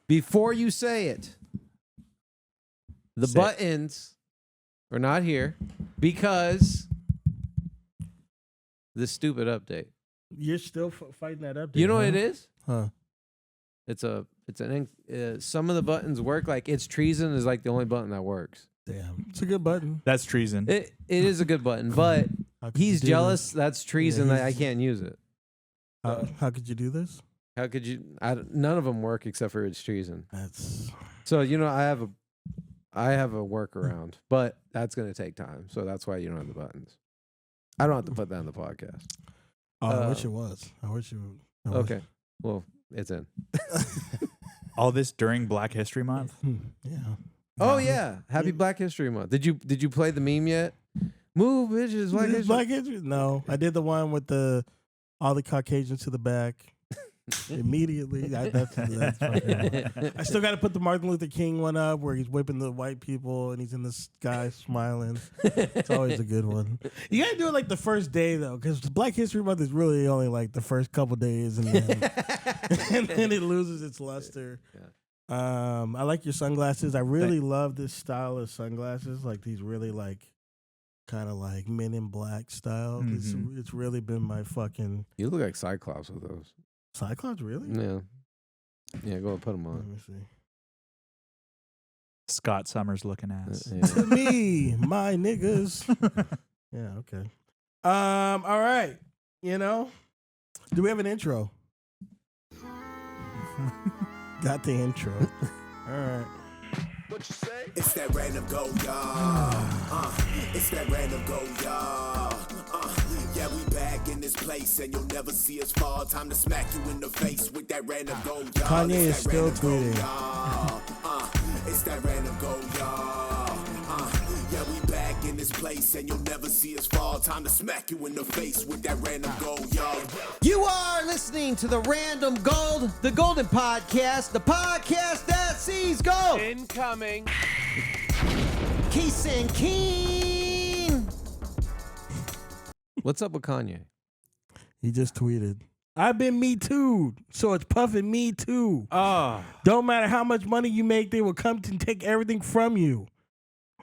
Before you say it, the buttons are not here because the stupid update. You're still fighting that update. You know what it is? Huh? Some of the buttons work. Like It's Treason is like the only button that works. Damn, it's a good button. That's treason. It is a good button, but he's jealous. That's treason. Yeah, that I can't use it. How could you do this? How could you? None of them work except for It's Treason. That's So I have a workaround, but that's gonna take time. So that's why you don't have the buttons. I don't have to put that in the podcast. Oh, I wish it was. Okay, well, it's in. All this during Black History Month? Yeah. Oh yeah, Happy Black History Month. Did you play the meme yet? Move, bitches, Black History. Black History? No, I did the one with all the Caucasians to the back. Immediately, that's I still got to put the Martin Luther King one up where he's whipping the white people and he's in the sky smiling. It's always a good one. You got to do it like the first day though, because Black History Month is really only like the first couple days, and then it loses its luster. Yeah. I like your sunglasses. I really love this style of sunglasses, like these really like kind of like Men in Black style. Mm-hmm. It's really been my fucking. You look like Cyclops with those. Cyclops, really? Yeah. Yeah, go and put them on. Let me see. Scott Summers looking ass. To me, my niggas. Yeah, okay. All right. Do we have an intro? Got the intro. All right. What you say? It's that random go, y'all. It's that random go, y'all. Yeah, we back in this place, and you'll never see us fall. Time to smack you in the face with that random go, y'all. Kanye is still tweeting. It's that random go, y'all. Yeah, we back in this place, and you'll never see us fall. Time to smack you in the face with that random go, y'all. You are listening to the Random Gold, the Golden Podcast, the podcast that sees gold. Incoming. Keith and Keen. What's up with Kanye? He just tweeted, I've been Me Too, so it's puffing me too. Don't matter how much money you make, they will come to take everything from you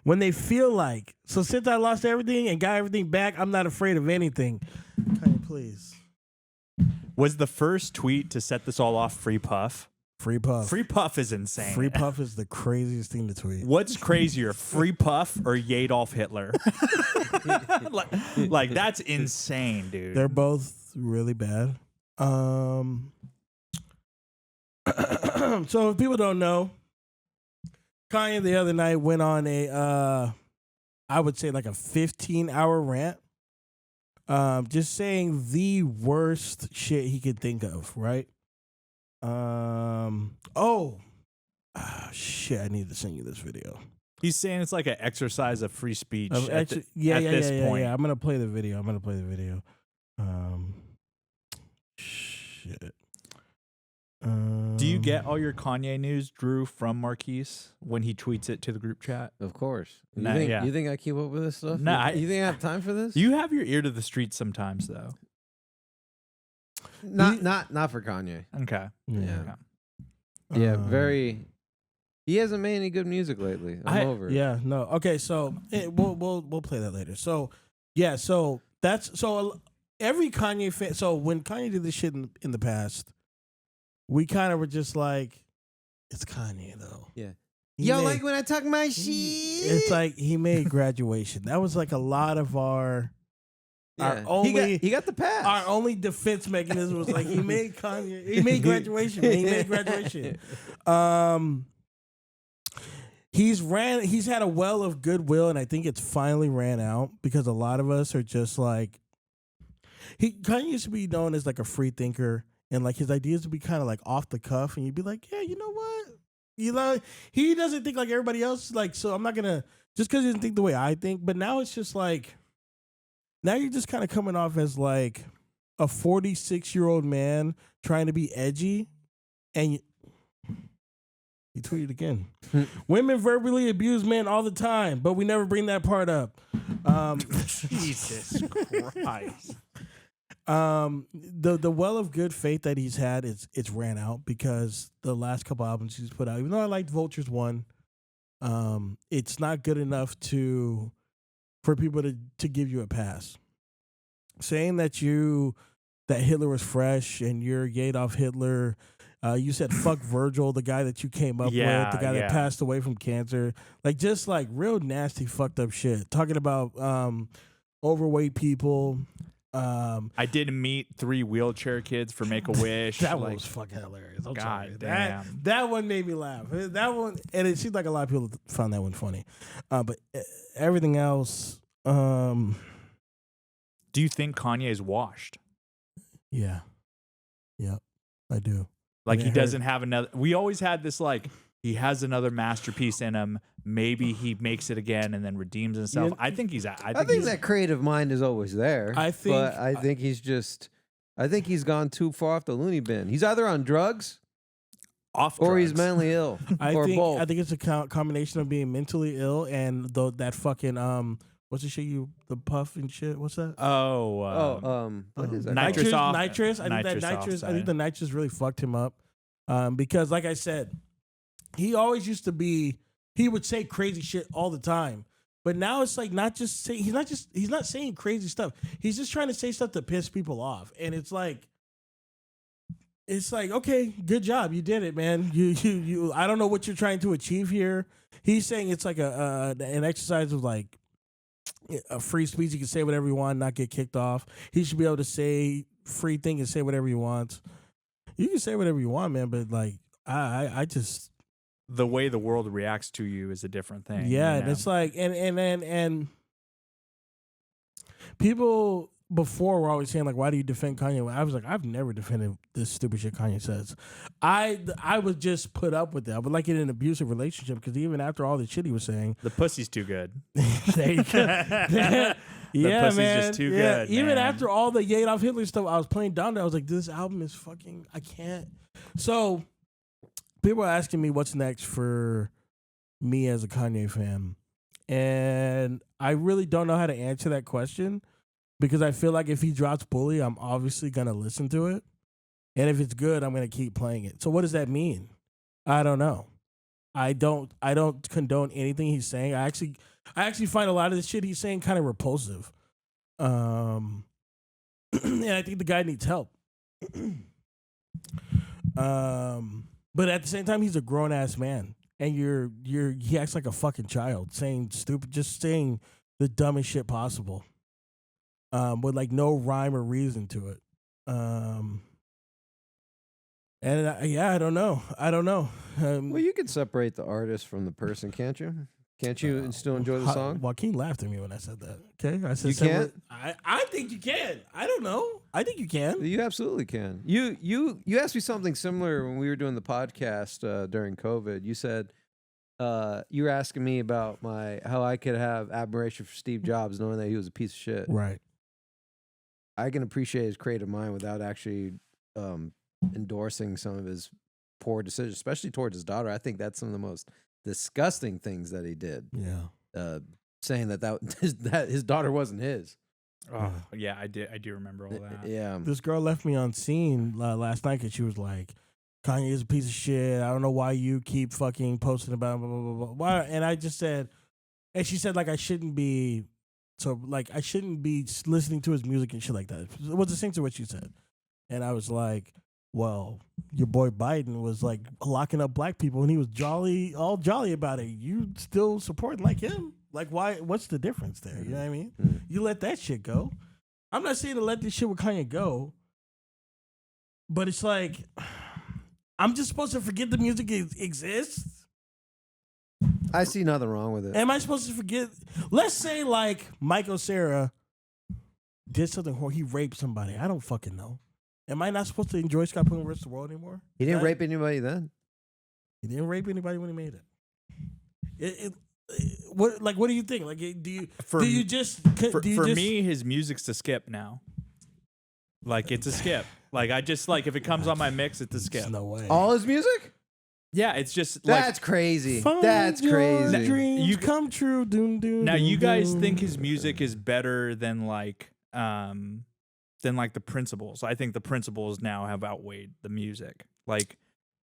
when they feel like. So since I lost everything and got everything back, I'm not afraid of anything. Kanye, please. Was the first tweet to set this all off Free Puff? Free Puff. Free Puff is insane. Free Puff is the craziest thing to tweet. What's crazier, Free Puff or Adolf Hitler? like that's insane, dude. They're both really bad. So if people don't know, Kanye the other night went on I would say like a 15-hour rant. Just saying the worst shit he could think of, right? Shit, I need to send you this video. He's saying it's like an exercise of free speech at this point. Yeah. I'm gonna play the video. Shit. Do you get all your Kanye news, Drew, from Marquise when he tweets it to the group chat? Of course. You Yeah. think I keep up with this stuff? Nah, you think I have time for this? You have your ear to the street sometimes, though. Not for Kanye. Okay. Yeah. Yeah, very. He hasn't made any good music lately. I'm over it. Yeah, no. Okay, so we'll play that later. So yeah, so every Kanye fan. So when Kanye did this shit in the past, we kind of were just like, it's Kanye though. Yeah. Y'all like when I talk my shit? It's like he made Graduation. That was like a lot of our only. He got the pass. Our only defense mechanism was like he made Kanye. He made Graduation. Man. He made Graduation. He's had a well of goodwill, and I think it's finally ran out because a lot of us are just like Kanye used to be known as like a free thinker, and like his ideas would be kind of like off the cuff, and you'd be like, yeah, you know what? He doesn't think like everybody else, like, so I'm not gonna just because he doesn't think the way I think. But now it's just like, now you're just kind of coming off as like a 46-year-old man trying to be edgy, and he tweeted again. Women verbally abuse men all the time, but we never bring that part up. Jesus Christ. The well of good faith that he's had it's ran out because the last couple albums he's put out, even though I liked Vultures 1, it's not good enough for people to give you a pass. Saying that Hitler was fresh and you're Adolf Hitler. You said fuck Virgil, the guy that you came up with, the guy that passed away from cancer. Like just like real nasty, fucked up shit. Talking about overweight people. I did meet 3 wheelchair kids for Make-A-Wish. That one was fucking hilarious. I'm God sorry. damn. That one made me laugh. That one, and it seems like a lot of people found that one funny. But everything else, do you think Kanye is washed? Yeah. Yep, I do. Like he doesn't have another. We always had this like he has another masterpiece in him. Maybe he makes it again and then redeems himself. Yeah. I think he's. I think that creative mind is always there. I think he's just. I think he's gone too far off the loony bin. He's either on drugs, or he's mentally ill, or both. I think it's a combination of being mentally ill and that fucking what's the shit the puff and shit? What's that? What is that? Nitrous. Nitrous. I think that nitrous. I think the nitrous really fucked him up. Because like I said, he always used to be. He would say crazy shit all the time, but now it's like he's not saying crazy stuff. He's just trying to say stuff to piss people off, and it's like okay, good job, you did it, man. You. I don't know what you're trying to achieve here. He's saying it's like an exercise of like a free speech. You can say whatever you want, not get kicked off. He should be able to say free thing and say whatever he wants. You can say whatever you want, man, but like I just. The way the world reacts to you is a different thing. Yeah, and it's like and people before were always saying like, why do you defend Kanye? I was like, I've never defended this stupid shit Kanye says. I would just put up with that. I would like it in an abusive relationship because even after all the shit he was saying, the pussy's too good. There you go. The pussy's man. just too good. Even man. after all the Adolf Hitler stuff, I was playing down there. I was like, this album is fucking. I can't. So. People are asking me what's next for me as a Kanye fan. And I really don't know how to answer that question because I feel like if he drops Bully, I'm obviously going to listen to it. And if it's good, I'm going to keep playing it. So what does that mean? I don't know. I don't condone anything he's saying. I actually find a lot of the shit he's saying kind of repulsive. And I think the guy needs help. But at the same time, he's a grown ass man, and he acts like a fucking child, saying the dumbest shit possible, with like no rhyme or reason to it. I don't know. Well, you can separate the artist from the person, can't you? Can't you still enjoy the song? Joaquin laughed at me when I said that. Okay, I said you can't. I think you can. I don't know. I think you can. You absolutely can. You asked me something similar when we were doing the podcast during COVID. You said you were asking me about how I could have admiration for Steve Jobs, knowing that he was a piece of shit. Right. I can appreciate his creative mind without actually endorsing some of his poor decisions, especially towards his daughter. I think that's some of the most disgusting things that he did. Yeah. Saying that his daughter wasn't his. Oh, yeah, I do remember all that. Yeah. This girl left me on scene last night because she was like, Kanye is a piece of shit. I don't know why you keep fucking posting about blah, blah, blah, blah. Why? And I just said, and she said, like, I shouldn't be listening to his music and shit like that. It was essentially what she said. And I was like, well, your boy Biden was like locking up black people and he was all jolly about it. You still supporting like him? Like, why? What's the difference there? You know what I mean? You let that shit go. I'm not saying to let this shit with Kanye go, but it's like, I'm just supposed to forget the music exists? I see nothing wrong with it. Am I supposed to forget? Let's say like Michael Cera did something where he raped somebody. I don't fucking know. Am I not supposed to enjoy Scott Pilgrim vs. the World anymore? He didn't rape anybody then. He didn't rape anybody when he made it. What do you think? Like, for me, his music's a skip now. Like, it's a skip. Like, I just like if it comes on my mix, it's a skip. No way. All his music? Yeah, it's just like that's crazy. That's crazy. Dreams you come true. Doom, doom, now, doom, you guys doom. think his music is better than like than like the principles. I think the principles now have outweighed the music. Like,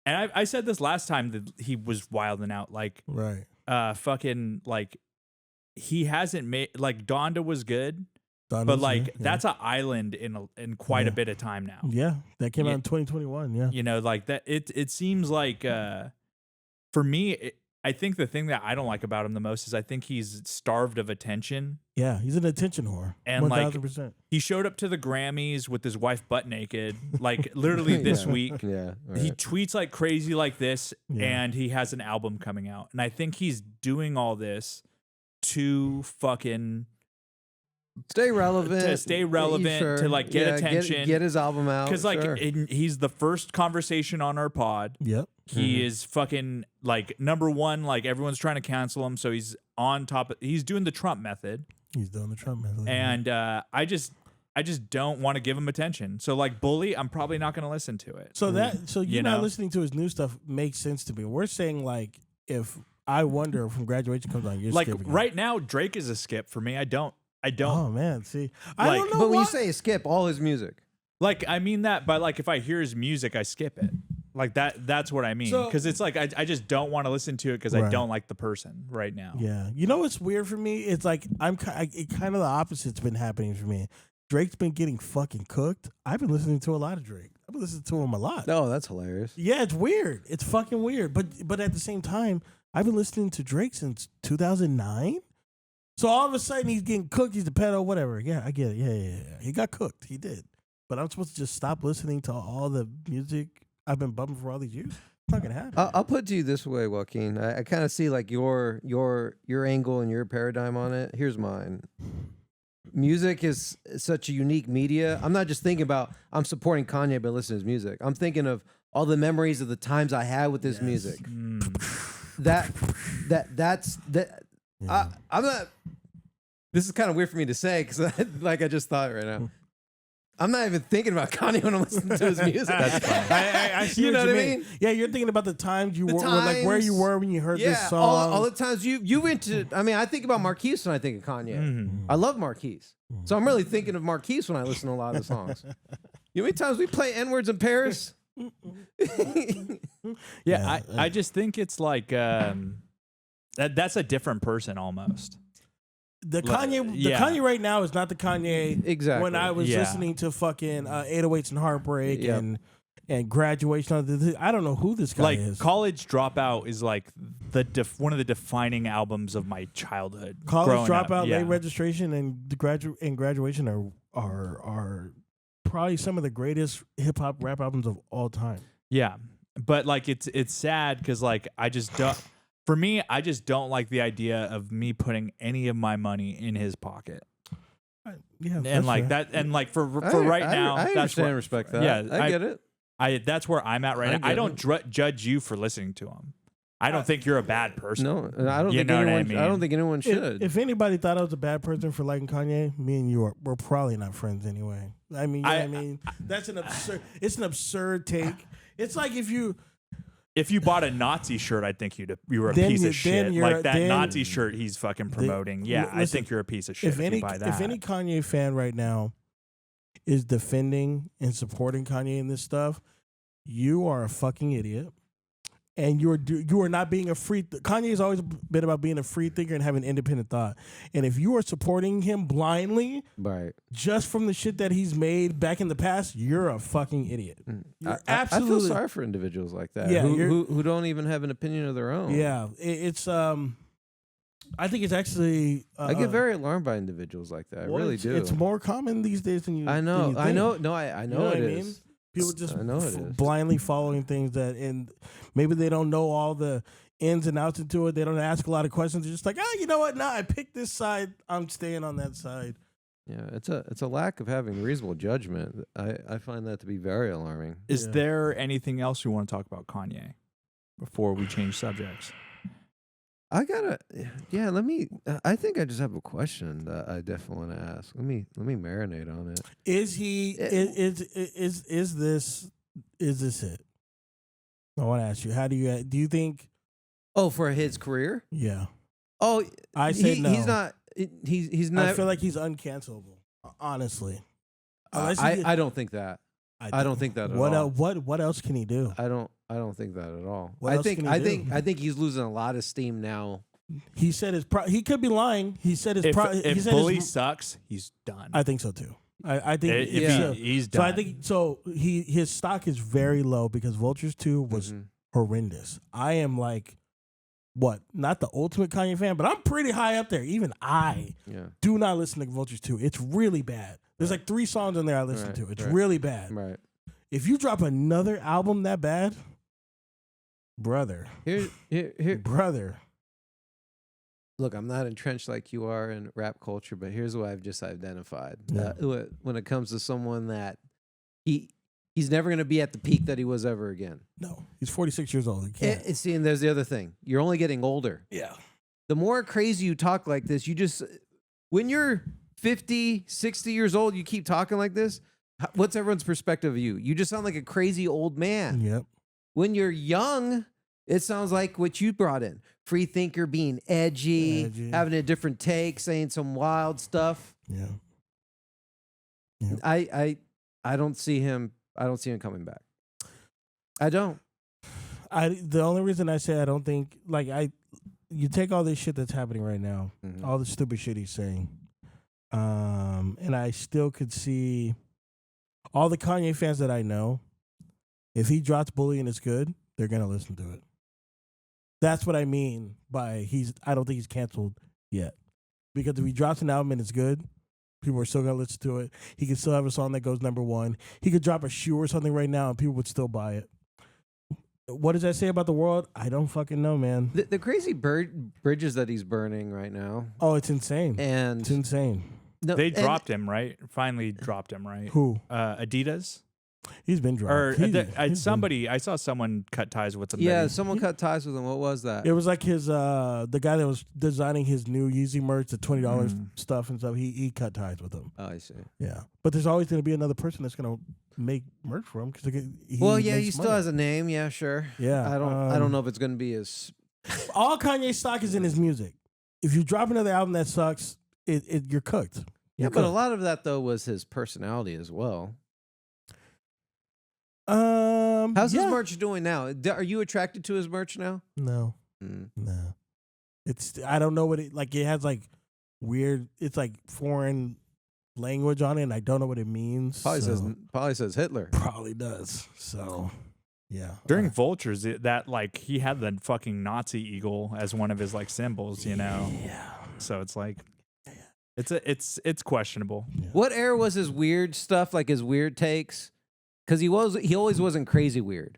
and I said this last time that he was wilding out. Like, Right. fucking like he hasn't made like Donda was good, Donda's but like good, yeah. that's an island in quite a bit of time now. Yeah, that came Yeah. out in 2021. Yeah. You know, like that. It seems like for me. I think the thing that I don't like about him the most is I think he's starved of attention. Yeah, he's an attention whore. And 1000%. He showed up to the Grammys with his wife butt naked, like literally this week. Yeah. He Right. tweets like crazy like this, Yeah. and he has an album coming out. And I think he's doing all this to fucking Stay relevant. to stay relevant, Sure. to like get Yeah, attention. Get his album out. Because like sure. he's the first conversation on our pod. Yep. He is fucking like number one. Like everyone's trying to cancel him, so he's on top. He's doing the Trump method, He's doing the Trump method. and I just don't want to give him attention. So like Bully, I'm probably not going to listen to it. So you You not know? listening to his new stuff makes sense to me. We're saying like if I Wonder from Graduation comes on, you're Like skipping it. right now, Drake is a skip for me. I don't. Oh man, see, I Like- don't know. But when why. you say skip all his music, Like I mean that, but like if I hear his music, I skip it. Like that's what I mean. So- Because it's like I just don't want to listen to it because I Right. don't like the person right now. Yeah, you know what's weird for me? It's like it kind of the opposite's been happening for me. Drake's been getting fucking cooked. I've been listening to a lot of Drake. I've been listening to him a lot. oh, that's hilarious. Yeah, it's weird. It's fucking weird. But at the same time, I've been listening to Drake since 2009. So all of a sudden he's getting cooked. He's the pedo, whatever. Yeah, I get it. Yeah. He got cooked. He did. But I'm supposed to just stop listening to all the music I've been bumping for all these years? It's not gonna happen. I'll put it to you this way, Joaquin. I kind of see like your angle and your paradigm on it. Here's mine. Music is such a unique media. I'm not just thinking about I'm supporting Kanye by listening to his music. I'm thinking of all the memories of the times I had with his music. That's I'm not. This is kind of weird for me to say because like I just thought right now. I'm not even thinking about Kanye when I'm listening to his music. That's fine. I see You know what what I mean? mean? Yeah, you're thinking about the times you The were like where you times- were when you heard this Yeah, song. all the times you went to. I mean, I think about Marquise when I think of Kanye. Mm-hmm. I love Marquise, so I'm really thinking of Marquise when I listen to a lot of the songs. You know how many times we play N words in Paris? Yeah, I just think it's like that's a different person almost. The Kanye, yeah. Kanye right now is not the Kanye Exactly. when I was Yeah. listening to fucking 808s and Heartbreak Yep. and Graduation. I don't know who this guy Like is. College Dropout is like one of the defining albums of my childhood. College growing up. Dropout, Yeah. Late Registration, and the Graduation are probably some of the greatest hip hop rap albums of all time. Yeah, but like it's sad because like I just don't. For me, I just don't like the idea of me putting any of my money in his pocket, Yeah, and like that, and like for right now, I that's understand where, and respect that. Yeah, I get it. that's where I'm at right I now. I get don't judge you for listening to him. I don't think you're a bad person. No, and I don't You think know what I anyone. mean? I don't think anyone should. If anybody thought I was a bad person for liking Kanye, me and you we're probably not friends anyway. I mean, you know what I mean, that's an absurd. It's an absurd take. It's like if you bought a Nazi shirt, I'd think you were a Then piece you- of then shit. you're- Like that then- Nazi shirt he's fucking promoting. Yeah, I listen, think you're a piece of shit if any you buy that. if any Kanye fan right now is defending and supporting Kanye in this stuff, you are a fucking idiot. And you are not being a free. Kanye's always been about being a free thinker and having independent thought. And if you are supporting him blindly, right. just from the shit that he's made back in the past, you're a fucking idiot. You're I absolutely. feel sorry for individuals like that. Yeah, who don't even have an opinion of their own. Yeah, it's I think it's actually. I get very alarmed by individuals like that. I really do. It's more common these days than you. I know. than you I think. know. No, I know what it I is. mean? People just I know it is. blindly following things that, and maybe they don't know all the ins and outs into it. They don't ask a lot of questions. They're just like, you know what? Nah, I picked this side. I'm staying on that side. Yeah, it's a lack of having reasonable judgment. I find that to be very alarming. Is Yeah. there anything else you want to talk about Kanye before we change subjects? I gotta, yeah. I think I just have a question that I definitely want to ask. Let me marinate on it. Is he? Is this it? I want to ask you. How do you think? Oh, for his career? Yeah, Oh, I say no. He's not. He's not. I feel like he's uncancelable. Honestly, I don't think that. I don't think that at all. What else can he do? I don't think that at all. What else can he do? I think he's losing a lot of steam now. He said he could be lying. He said his if Bully sucks, he's done. I think so too. I think he's done. So I think his stock is very low because Vultures 2 was horrendous. I am like, not the ultimate Kanye fan, but I'm pretty high up there. Even I do not listen to Vultures 2. It's really bad. There's like 3 songs in there I listen to. It's really bad. Right. If you drop another album that bad, brother. Brother. Look, I'm not entrenched like you are in rap culture, but here's what I've just identified. Yeah. When it comes to someone that he's never going to be at the peak that he was ever again. No, he's 46 years old. He can't. See, and there's the other thing. You're only getting older. Yeah. The more crazy you talk like this, when you're 50, 60 years old, you keep talking like this. What's everyone's perspective of you? You just sound like a crazy old man. Yep. When you're young, it sounds like what you brought in. Free thinker, being edgy, having a different take, saying some wild stuff. Yeah. I don't see him. I don't see him coming back. I don't. The only reason I say I don't think, you take all this shit that's happening right now, all the stupid shit he's saying, and I still could see all the Kanye fans that I know, if he drops Bully and it's good, they're gonna listen to it. That's what I mean by I don't think he's canceled yet. Because if he drops an album and it's good, people are still going to listen to it. He could still have a song that goes #1. He could drop a shoe or something right now and people would still buy it. What does that say about the world? I don't fucking know, man. The crazy bridges that he's burning right now. Oh, it's insane. It's insane. No, they dropped him, right? Finally dropped him, right? Who? Adidas? He's been dropped. I saw someone cut ties with him. Yeah, someone cut ties with him. What was that? It was like his the guy that was designing his new Yeezy merch, the $20 stuff and stuff. He cut ties with him. Oh, I see. Yeah, but there's always going to be another person that's going to make merch for him because he still has a name. Yeah, sure. Yeah, I don't know if it's going to be as. All Kanye stock is in his music. If you drop another album that sucks, you're cooked. But a lot of that though was his personality as well. How's his merch doing now? Are you attracted to his merch now? No. No. I don't know what it has weird, it's like foreign language on it and I don't know what it means. Probably says Hitler. Probably does. So yeah. During Vultures, that he had the fucking Nazi eagle as one of his symbols, you know. Yeah. So it's it's questionable. Yeah. What era was his weird stuff, like his weird takes? Because he always wasn't crazy weird.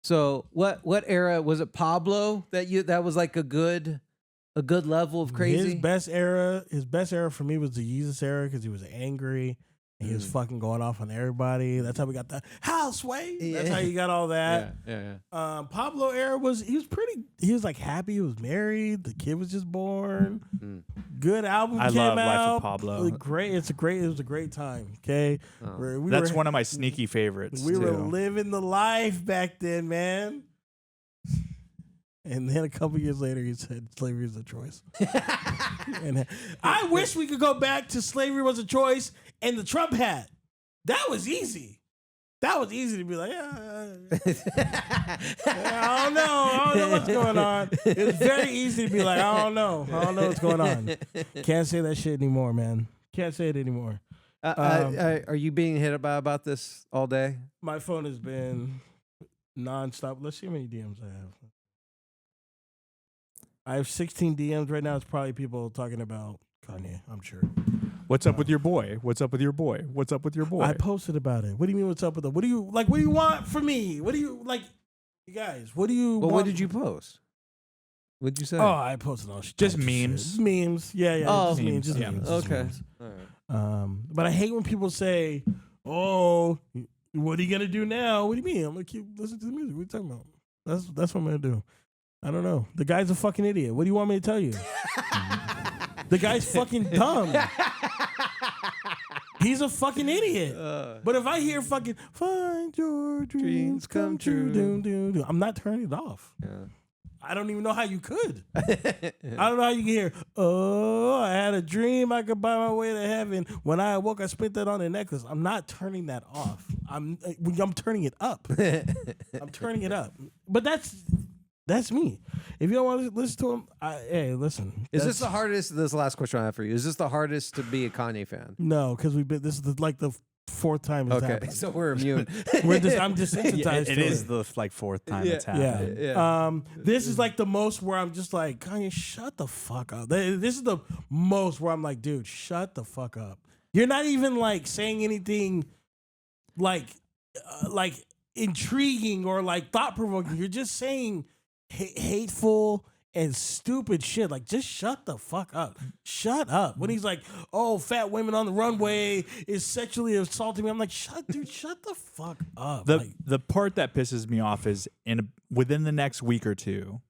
So what era was it? Pablo that was like a good level of crazy. His best era for me was the Yeezus era because he was angry and he was fucking going off on everybody. That's how we got the house way. Yeah. That's how you got all that. Yeah. Pablo era he was happy. He was married. The kid was just born. Good album came out. Life of Pablo. Great. It was a great time. Okay, that's one of my sneaky favorites. We were living the life back then, man. And then a couple years later, he said slavery is a choice. And I wish we could go back to slavery was a choice and the Trump hat. That was easy. That was easy to be like, I don't know what's going on. It was very easy to be like, I don't know what's going on. Can't say that shit anymore, man. Can't say it anymore. Are you being hit about this all day? My phone has been nonstop. Let's see how many DMs I have. I have 16 DMs right now. It's probably people talking about Kanye, I'm sure. What's up with your boy? What's up with your boy? What's up with your boy? I posted about it. What do you mean what's up with it? What do you want from me? What do you you guys, what do you want? What did you post? What'd you say? Oh, I posted all shit. Just memes. Memes. Yeah. Oh, just memes. Just memes. Okay. Memes. All right. But I hate when people say, "Oh, what are you gonna do now?" What do you mean? I'm gonna keep listening to the music. What are you talking about? That's what I'm gonna do. I don't know. The guy's a fucking idiot. What do you want me to tell you? The guy's fucking dumb. He's a fucking idiot. But if I hear fucking "Find your dreams come true," I'm not turning it off. Yeah. I don't even know how you could. I don't know how you can hear, oh, I had a dream I could buy my way to heaven. When I awoke, I spent that on a necklace. I'm not turning that off. I'm turning it up. I'm turning it up. But that's me. If you don't want to listen to him, hey, listen. Is this the hardest? This is the last question I have for you. Is this the hardest to be a Kanye fan? No, because this is like the fourth time it's happened. So we're immune. I'm desensitized. It is the fourth time it's happened. Yeah. This is like the most where I'm just like, Kanye, shut the fuck up. This is the most where I'm like, dude, shut the fuck up. You're not even like saying anything like intriguing or like thought provoking. You're just saying hateful and stupid shit. Like, just shut the fuck up. Shut up. When he's like, oh, fat women on the runway is sexually assaulting me. I'm like, shut the fuck up. The part that pisses me off is within the next week or two,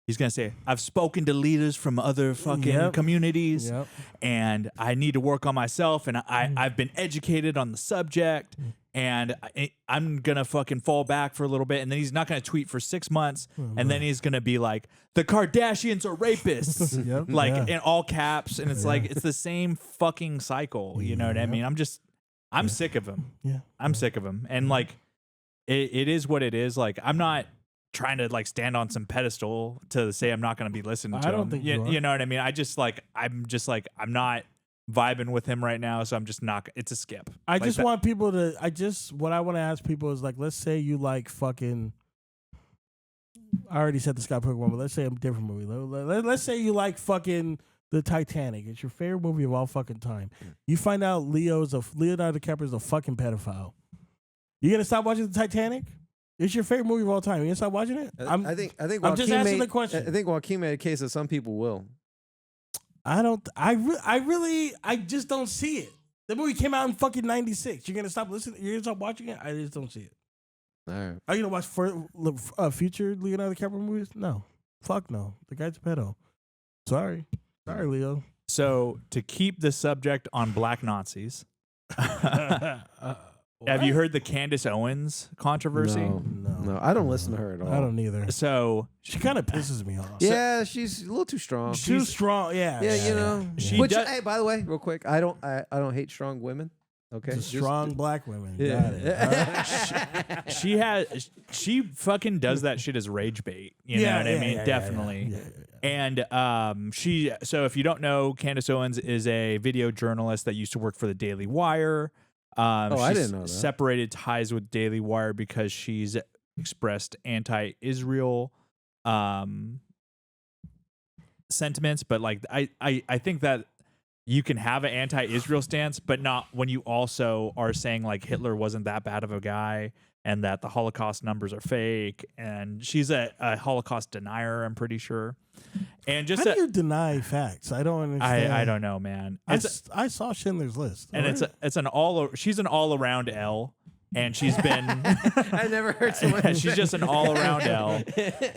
he's going to say, I've spoken to leaders from other fucking communities and I need to work on myself and I've been educated on the subject and I'm going to fucking fall back for a little bit. And then he's not going to tweet for 6 months. And then he's going to be like, the Kardashians are rapists, in all caps. And it's like, it's the same fucking cycle. You know what I mean? I'm sick of him. Yeah. I'm sick of him. And like, it is what it is. Like, I'm not trying to like stand on some pedestal to say I'm not going to be listening to him. I don't think you are. You know what I mean? I'm not vibing with him right now, so I'm just not. It's a skip. I want people to. What I want to ask people is like, let's say you like fucking. I already said the Scott Pilgrim one, but let's say a different movie. Let's say you like fucking the Titanic. It's your favorite movie of all fucking time. You find out Leonardo DiCaprio is a fucking pedophile. You gonna stop watching the Titanic? It's your favorite movie of all time. You gonna stop watching it? I think I'm just asking the question. I think Joaquin made a case that some people will. I don't. I just don't see it. The movie came out in fucking 96. You're gonna stop listening? You're gonna stop watching it? I just don't see it. All right. Are you gonna watch future Leonardo DiCaprio movies? No. Fuck no. The guy's a pedo. Sorry, Leo. So to keep the subject on black Nazis, have you heard the Candace Owens controversy? No, I don't listen to her at all. I don't either. So she kind of pisses me off. Yeah, she's a little too strong. Too strong. Yeah. Yeah, you know. Yeah. Hey, by the way, real quick, I don't hate strong women. Okay, strong black women. Yeah. Got it. She fucking does that shit as rage bait. You know what I mean? Definitely. And so if you don't know, Candace Owens is a video journalist that used to work for the Daily Wire. I didn't know that. Separated ties with Daily Wire because she's expressed anti-Israel sentiments, but like I think that you can have an anti-Israel stance, but not when you also are saying like Hitler wasn't that bad of a guy and that the Holocaust numbers are fake. And she's a Holocaust denier, I'm pretty sure. And just how do you deny facts? I don't understand. I don't know, man. I saw Schindler's List, and she's an all around L. And she's been I never heard someone she's just an all around L.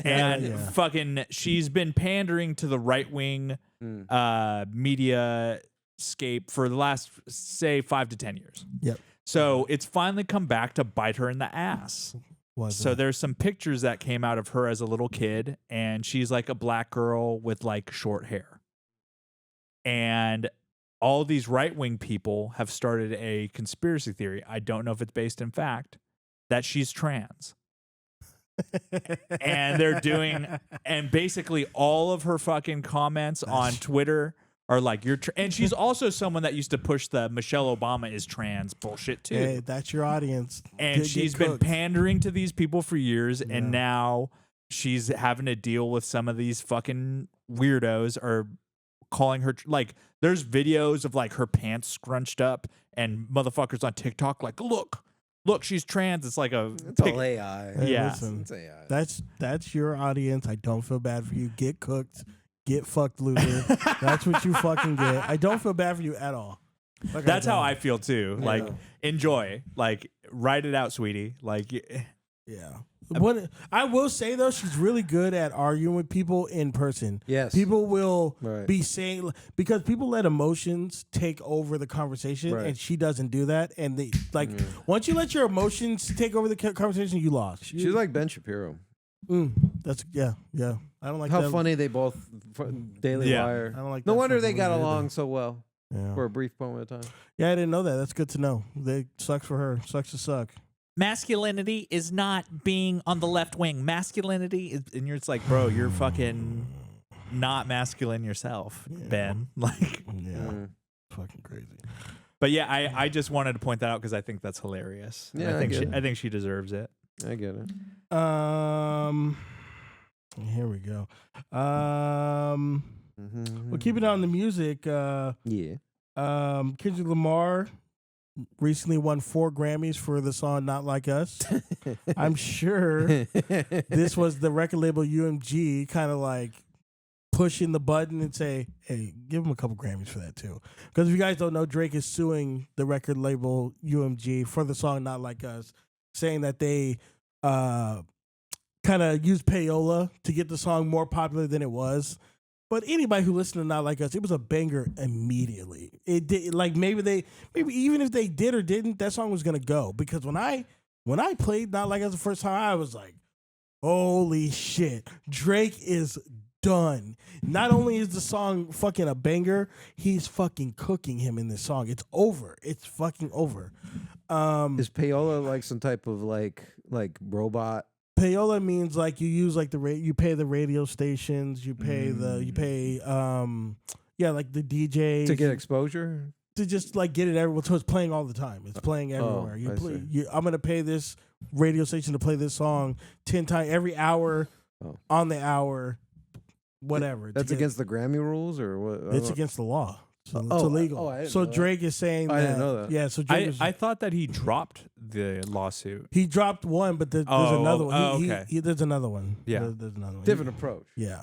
And fucking she's been pandering to the right wing media scape for the last say 5 to 10 years. Yep. So it's finally come back to bite her in the ass. There's some pictures that came out of her as a little kid, and she's like a black girl with like short hair. And all these right-wing people have started a conspiracy theory. I don't know if it's based in fact that she's trans. And they're doing, and basically all of her fucking comments on Twitter are like, and she's also someone that used to push the Michelle Obama is trans bullshit too. Hey, that's your audience. And she's been pandering to these people for years, and now she's having to deal with some of these fucking weirdos or calling her like there's videos of like her pants scrunched up and motherfuckers on TikTok like look she's trans. It's like it's all AI. Hey, yeah, listen, it's AI. That's your audience. I don't feel bad for you. Get cooked, get fucked, loser. That's what you fucking get. I don't feel bad for you at all. Like that's how I feel too. Like enjoy, like write it out, sweetie. Like yeah. What I will say though, she's really good at arguing with people in person. Yes, people will be saying because people let emotions take over the conversation, and she doesn't do that. And they once you let your emotions take over the conversation, you lost. She's like Ben Shapiro. That's yeah. I don't like How that. funny they both. Daily Yeah. Wire. I don't like. No that wonder fucking they got movie along either. so well Yeah. for a brief moment of time. Yeah, I didn't know that. That's good to know. They sucks for her. Sucks to suck. Masculinity is not being on the left wing. Masculinity is, and you're just like, bro, you're fucking not masculine yourself, Ben. Like, Yeah. Fucking crazy. but yeah, I just wanted to point that out because I think that's hilarious. And Yeah, I think she deserves it. I get it. Here we go. Mm-hmm. Well, keeping on the music. Yeah. Kendrick Lamar recently won 4 Grammys for the song "Not Like Us." I'm sure this was the record label UMG kind of like pushing the button and say, "Hey, give him a couple Grammys for that too." Because if you guys don't know, Drake is suing the record label UMG for the song "Not Like Us," saying that they kind of used payola to get the song more popular than it was. But anybody who listened to Not Like Us, it was a banger immediately. It did, like maybe even if they did or didn't, that song was gonna go. Because when I played Not Like Us the first time, I was like, holy shit, Drake is done. Not only is the song fucking a banger, he's fucking cooking him in this song. It's over. It's fucking over. Is payola like some type of like robot? Payola means like you use like you pay the radio stations, you pay like the DJs To get exposure? to just like get it everywhere. So it's playing all the time. It's playing everywhere. I'm gonna pay this radio station to play this song 10 times every hour on the hour, whatever. That's against the Grammy rules or what? It's against the law. So it's illegal. I didn't so know that. Drake is saying that. I didn't know that. Yeah. So Drake I thought that he dropped the lawsuit. he dropped one, but there's another one. Okay. There's another one. Yeah. There's another one. Different approach. Yeah.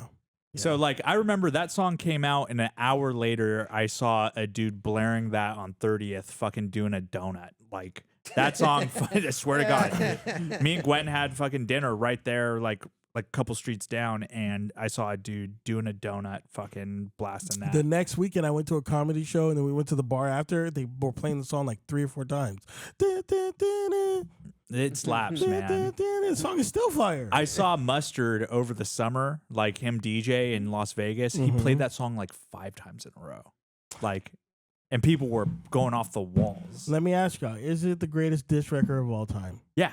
So like I remember that song came out and an hour later I saw a dude blaring that on 30th fucking doing a donut. Like that song I swear to God. Me and Gwen had fucking dinner right there like a couple streets down and I saw a dude doing a donut fucking blasting that. The next weekend I went to a comedy show and then we went to the bar after. They were playing the song like 3 or 4 times. It slaps, man. The song is still fire. I saw Mustard over the summer, like him DJ in Las Vegas. He played that song like 5 times in a row. Like, and people were going off the walls. Let me ask y'all, is it the greatest diss record of all time? Yeah.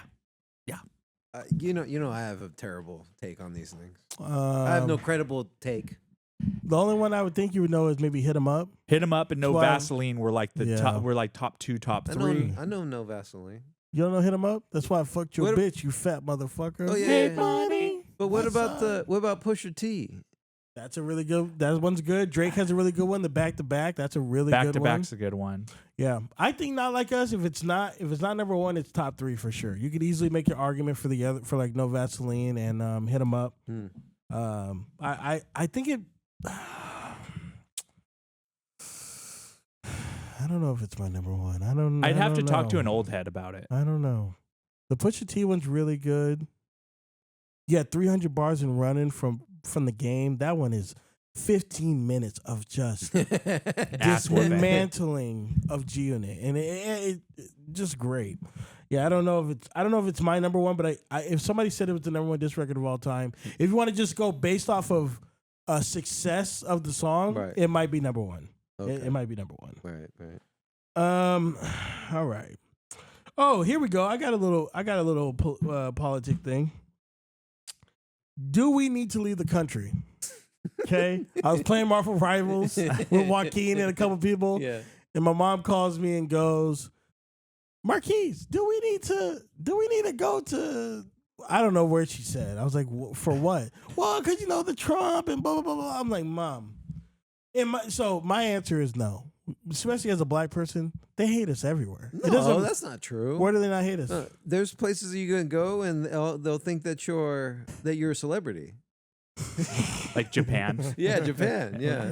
You know, I have a terrible take on these things. I have no credible take. The only one I would think you would know is maybe Hit 'Em Up. Hit 'Em Up and No Well, Vaseline were like the yeah. top, were like top 2, top 3. I know no Vaseline. You don't know Hit 'Em Up? That's why I fucked your What- bitch, you fat motherfucker. Oh, yeah, Hey, yeah. money. But what What's about up? what about Pusha T? That's a really good. That one's good. Drake has a really good one. The back to back. That's a really Back good to one. back's a good one. Yeah, I think Not Like Us. If it's not number one, it's top 3 for sure. You could easily make your argument for the other, for like No Vaseline and Hit 'Em Up. I think it. I don't know if it's my number one. I'd have to don't talk to know. an old head about it. I don't know. The Pusha T one's really good. Yeah, 300 bars and running from the game. That one is 15 minutes of just dismantling of G-Unit, and it just great. Yeah, I don't know if it's my number one, but I if somebody said it was the number one diss record of all time, if you want to just go based off of success of the song, Right. it might be number one. Okay. It might be number one. Right. All right. Oh, here we go. I got a little politic thing. Do we need to leave the country? Okay. I was playing Marvel Rivals with Joaquin and a couple people. Yeah. And my mom calls me and goes, Marquise, do we need to go to, I don't know where she said. I was like, for what? Well, because, the Trump and blah, blah, blah, blah. I'm like, Mom. So my answer is no. Especially as a black person, they hate us everywhere. No, that's not true. Where do they not hate us? There's places you can go and they'll think that you're a celebrity. Like Japan. Yeah, Japan. Yeah.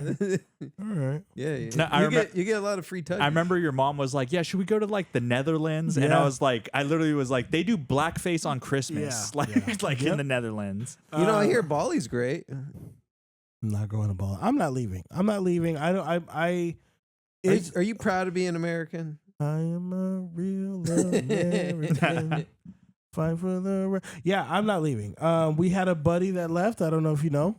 All right. Yeah. No, you get a lot of free touches. I remember your mom was like, "Yeah, should we go to like the Netherlands?" And Yeah. I literally was like, "They do blackface on Christmas, like in the Netherlands." I hear Bali's great. I'm not going to Bali. I'm not leaving. I don't. Are you proud to be an American? I am a real American. Fight for the yeah. I'm not leaving. We had a buddy that left. I don't know if you know.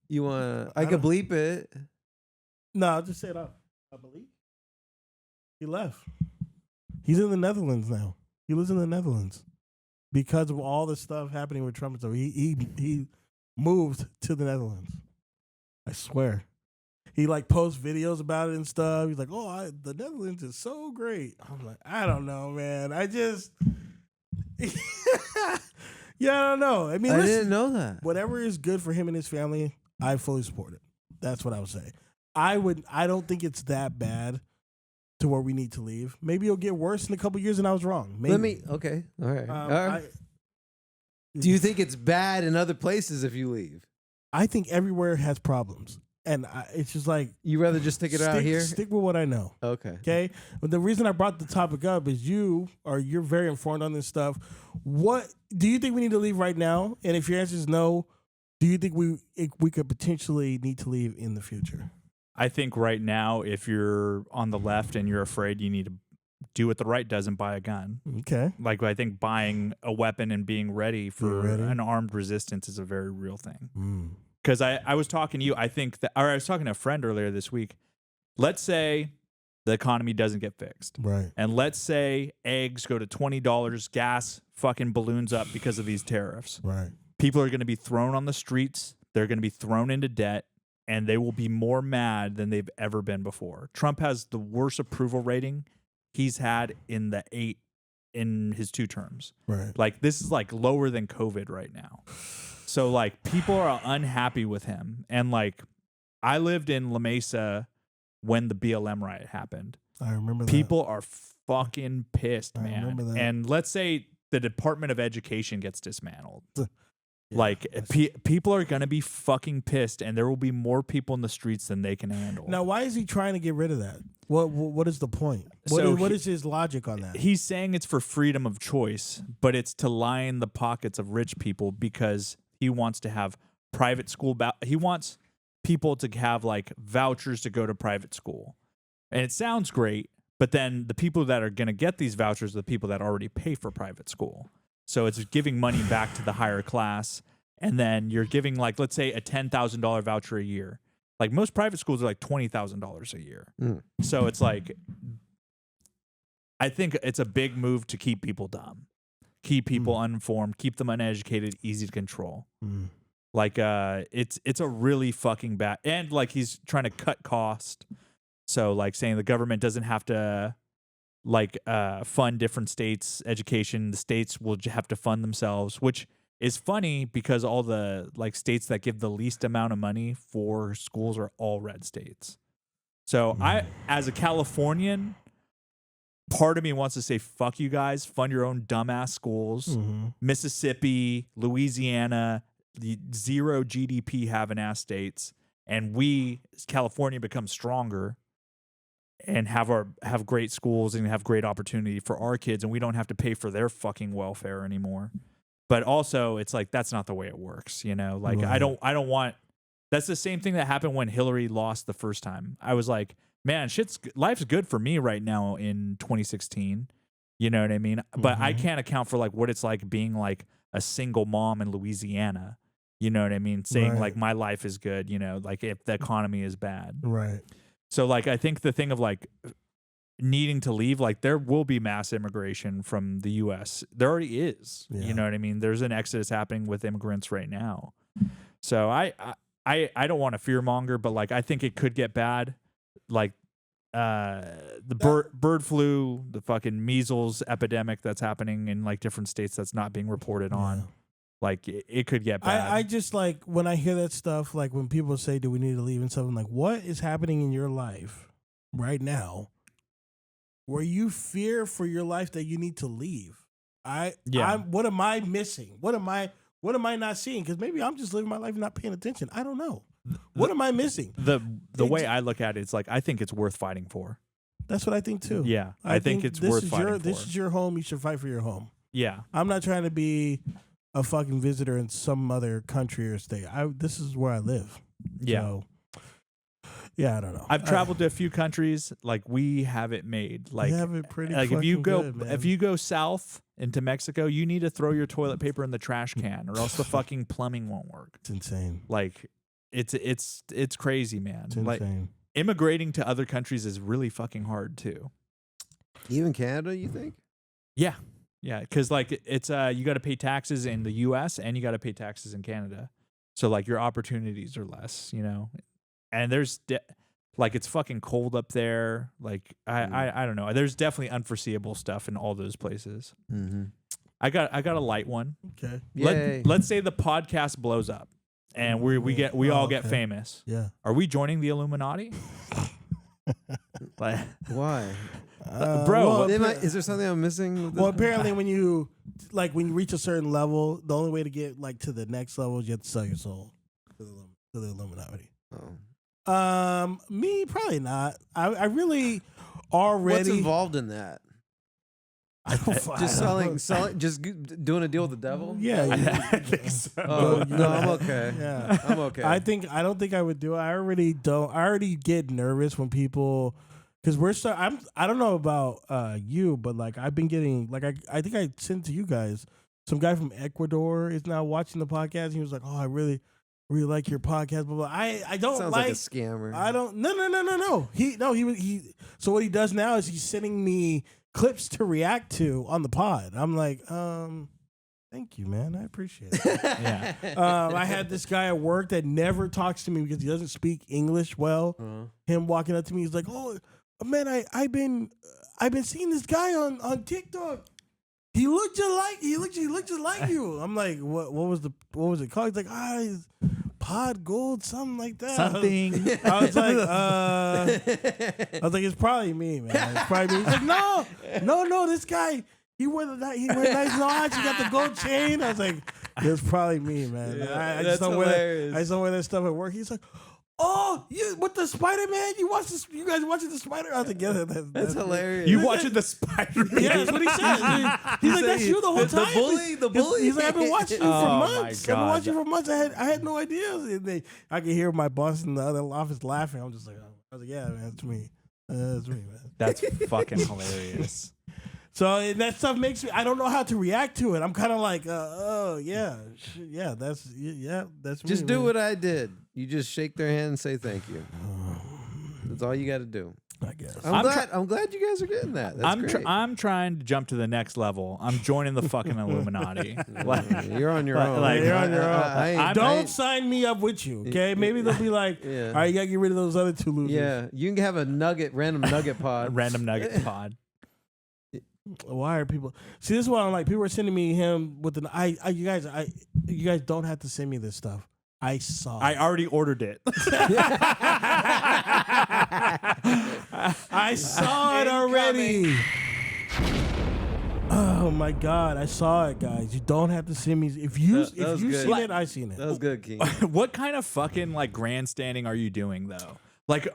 You want? I could bleep it. No, I'll just say it up. I believe he left. He's in the Netherlands now. He lives in the Netherlands because of all the stuff happening with Trump. So he moved to the Netherlands. I swear. He like posts videos about it and stuff. He's like, "Oh, the Netherlands is so great." I'm like, I don't know, man. I just, yeah, I don't know. I mean, I didn't know that. Whatever is good for him and his family, I fully support it. That's what I would say. I don't think it's that bad to where we need to leave. Maybe it'll get worse in a couple years, and I was wrong. Maybe. Okay. All right. All right. Do you think it's bad in other places if you leave? I think everywhere has problems. And it's just like... You rather just stick it out here? Stick with what I know. Okay? But the reason I brought the topic up is you're very informed on this stuff. What do you think we need to leave right now? And if your answer is no, do you think we could potentially need to leave in the future? I think right now, if you're on the left and you're afraid, you need to do what the right does and buy a gun. Okay. Like, I think buying a weapon and being ready for an armed resistance is a very real thing. Because I was talking to you, I was talking to a friend earlier this week. Let's say the economy doesn't get fixed. Right. And let's say eggs go to $20, gas fucking balloons up because of these tariffs. Right. People are going to be thrown on the streets. They're going to be thrown into debt. And they will be more mad than they've ever been before. Trump has the worst approval rating he's had in his 2 terms. Right. Like, this is like lower than COVID right now. So like, people are unhappy with him. And like, I lived in La Mesa when the BLM riot happened. I remember that. People are fucking pissed, man. I remember that. And let's say the Department of Education gets dismantled. Yeah, like, people are going to be fucking pissed, and there will be more people in the streets than they can handle. Now, why is he trying to get rid of that? What is the point? What is his logic on that? He's saying it's for freedom of choice, but it's to line the pockets of rich people because he wants to have private school. He wants people to have like vouchers to go to private school. And it sounds great, but then the people that are going to get these vouchers are the people that already pay for private school. So it's giving money back to the higher class. And then you're giving, like, let's say a $10,000 voucher a year. Like, most private schools are like $20,000 a year. So it's like, I think it's a big move to keep people dumb, keep people uninformed, keep them uneducated, easy to control. Like, it's a really fucking bad, and like, he's trying to cut cost. So like, saying the government doesn't have to like fund different states' education. The states will have to fund themselves, which is funny because all the like states that give the least amount of money for schools are all red states. So I, as a Californian, part of me wants to say, fuck you guys, fund your own dumbass schools. Mississippi, Louisiana, the 0 GDP having ass states, and we, California, become stronger and have great schools and have great opportunity for our kids, and we don't have to pay for their fucking welfare anymore. But also, it's like, that's not the way it works, you know? Like, I don't want, that's the same thing that happened when Hillary lost the first time. I was like, man, life's good for me right now in 2016. You know what I mean? But I can't account for like what it's like being like a single mom in Louisiana. You know what I mean? Saying like, my life is good, you know, like if the economy is bad. Right. So like, I think the thing of like needing to leave, like there will be mass immigration from the U.S. There already is. Yeah. You know what I mean? There's an exodus happening with immigrants right now. So I don't want to fearmonger, but like, I think it could get bad. Like the bird flu, the fucking measles epidemic that's happening in like different states that's not being reported on. Like it could get bad. I just like when I hear that stuff, like when people say, do we need to leave and stuff, I'm like, what is happening in your life right now where you fear for your life that you need to leave? What am I missing? What am I not seeing? Because maybe I'm just living my life and not paying attention. I don't know. What am I missing? The way I look at it, it's like, I think it's worth fighting for. That's what I think too. Yeah, I think it's worth fighting for. This is your home. You should fight for your home. Yeah. I'm not trying to be a fucking visitor in some other country or state. This is where I live. Yeah. So Yeah, I don't know. I've traveled to a few countries. Like we have it made. Like we have it pretty. like if you go good, man. if you go south into Mexico, you need to throw your toilet paper in the trash can, or else the fucking plumbing won't work. It's insane. Like it's crazy, man. It's like insane. immigrating to other countries is really fucking hard too. Even Canada, you think? Yeah. Yeah, because like it's you got to pay taxes in the U.S. and you got to pay taxes in Canada, so like your opportunities are less, you know. And there's like it's fucking cold up there. Like I don't know. There's definitely unforeseeable stuff in all those places. Mm-hmm. I got a light one. Okay. Let's say the podcast blows up and we all get famous. Yeah. Are we joining the Illuminati? Like, Why? bro, Is there something I'm missing? With Well, this? apparently, when you reach a certain level, the only way to get like to the next level is you have to sell your soul to the Illuminati. Oh. Me probably not. I really already. What's involved in that? Just selling, just doing a deal with the devil? Yeah. I think so. Oh, no, I'm okay. Yeah. I'm okay. I don't think I would do it. I already get nervous when people, because I don't know about you, but like I've been getting like I think I sent to you guys. Some guy from Ecuador is now watching the podcast. And he was like, "Oh, I really like your podcast." Blah, blah. I don't Sounds like a scammer. I don't. No. He. So what he does now is he's sending me clips to react to on the pod. I'm like, thank you, man. I appreciate it. Yeah. I had this guy at work that never talks to me because he doesn't speak English well. Him walking up to me, he's like, "Oh, man, I've been seeing this guy on TikTok. He looked just like you." I'm like, what was it called? He's like, he's Pod Gold, something like that. Something. I was like, it's probably me, man. It's probably me. He's like, no, this guy, he wear nice watch. He got the gold chain. I was like, it's probably me, man. Yeah, I just don't wear that stuff at work. He's like, "Oh, you with the Spider-Man? You guys watching the Spider?" I was like, "Yeah, that's hilarious. You watching the Spider-Man? Yeah, that's what he said. He's like, "That's you the whole time." The bully. He's like, "I've been watching you for Oh, my months. I've been God. watching you for months. I had no idea." And I could hear my boss in the other office laughing. I'm just like, I was like, "Yeah, man, it's me. That's me, man." That's fucking hilarious. So and that stuff makes me. I don't know how to react to it. I'm kind of like, that's me. Just do man. what I did. You just shake their hand and say thank you. That's all you got to do. I guess. I'm glad you guys are getting that. That's great. I'm trying to jump to the next level. I'm joining the fucking Illuminati. You're on your own. like, You're on your own. Don't ain't- sign me up with you, okay? Maybe they'll be like, Yeah. all right, you got to get rid of those other two losers. Yeah, you can have a random nugget pod. Random nugget pod. Why are people? See, this is what I'm like. People are sending me him with an. You guys don't have to send me this stuff. I saw. I already ordered it. I saw it already. Oh my God, I saw it, guys. You don't have to send me. If you was good. seen it, I seen it. That was good, King. What kind of fucking like grandstanding are you doing though? Like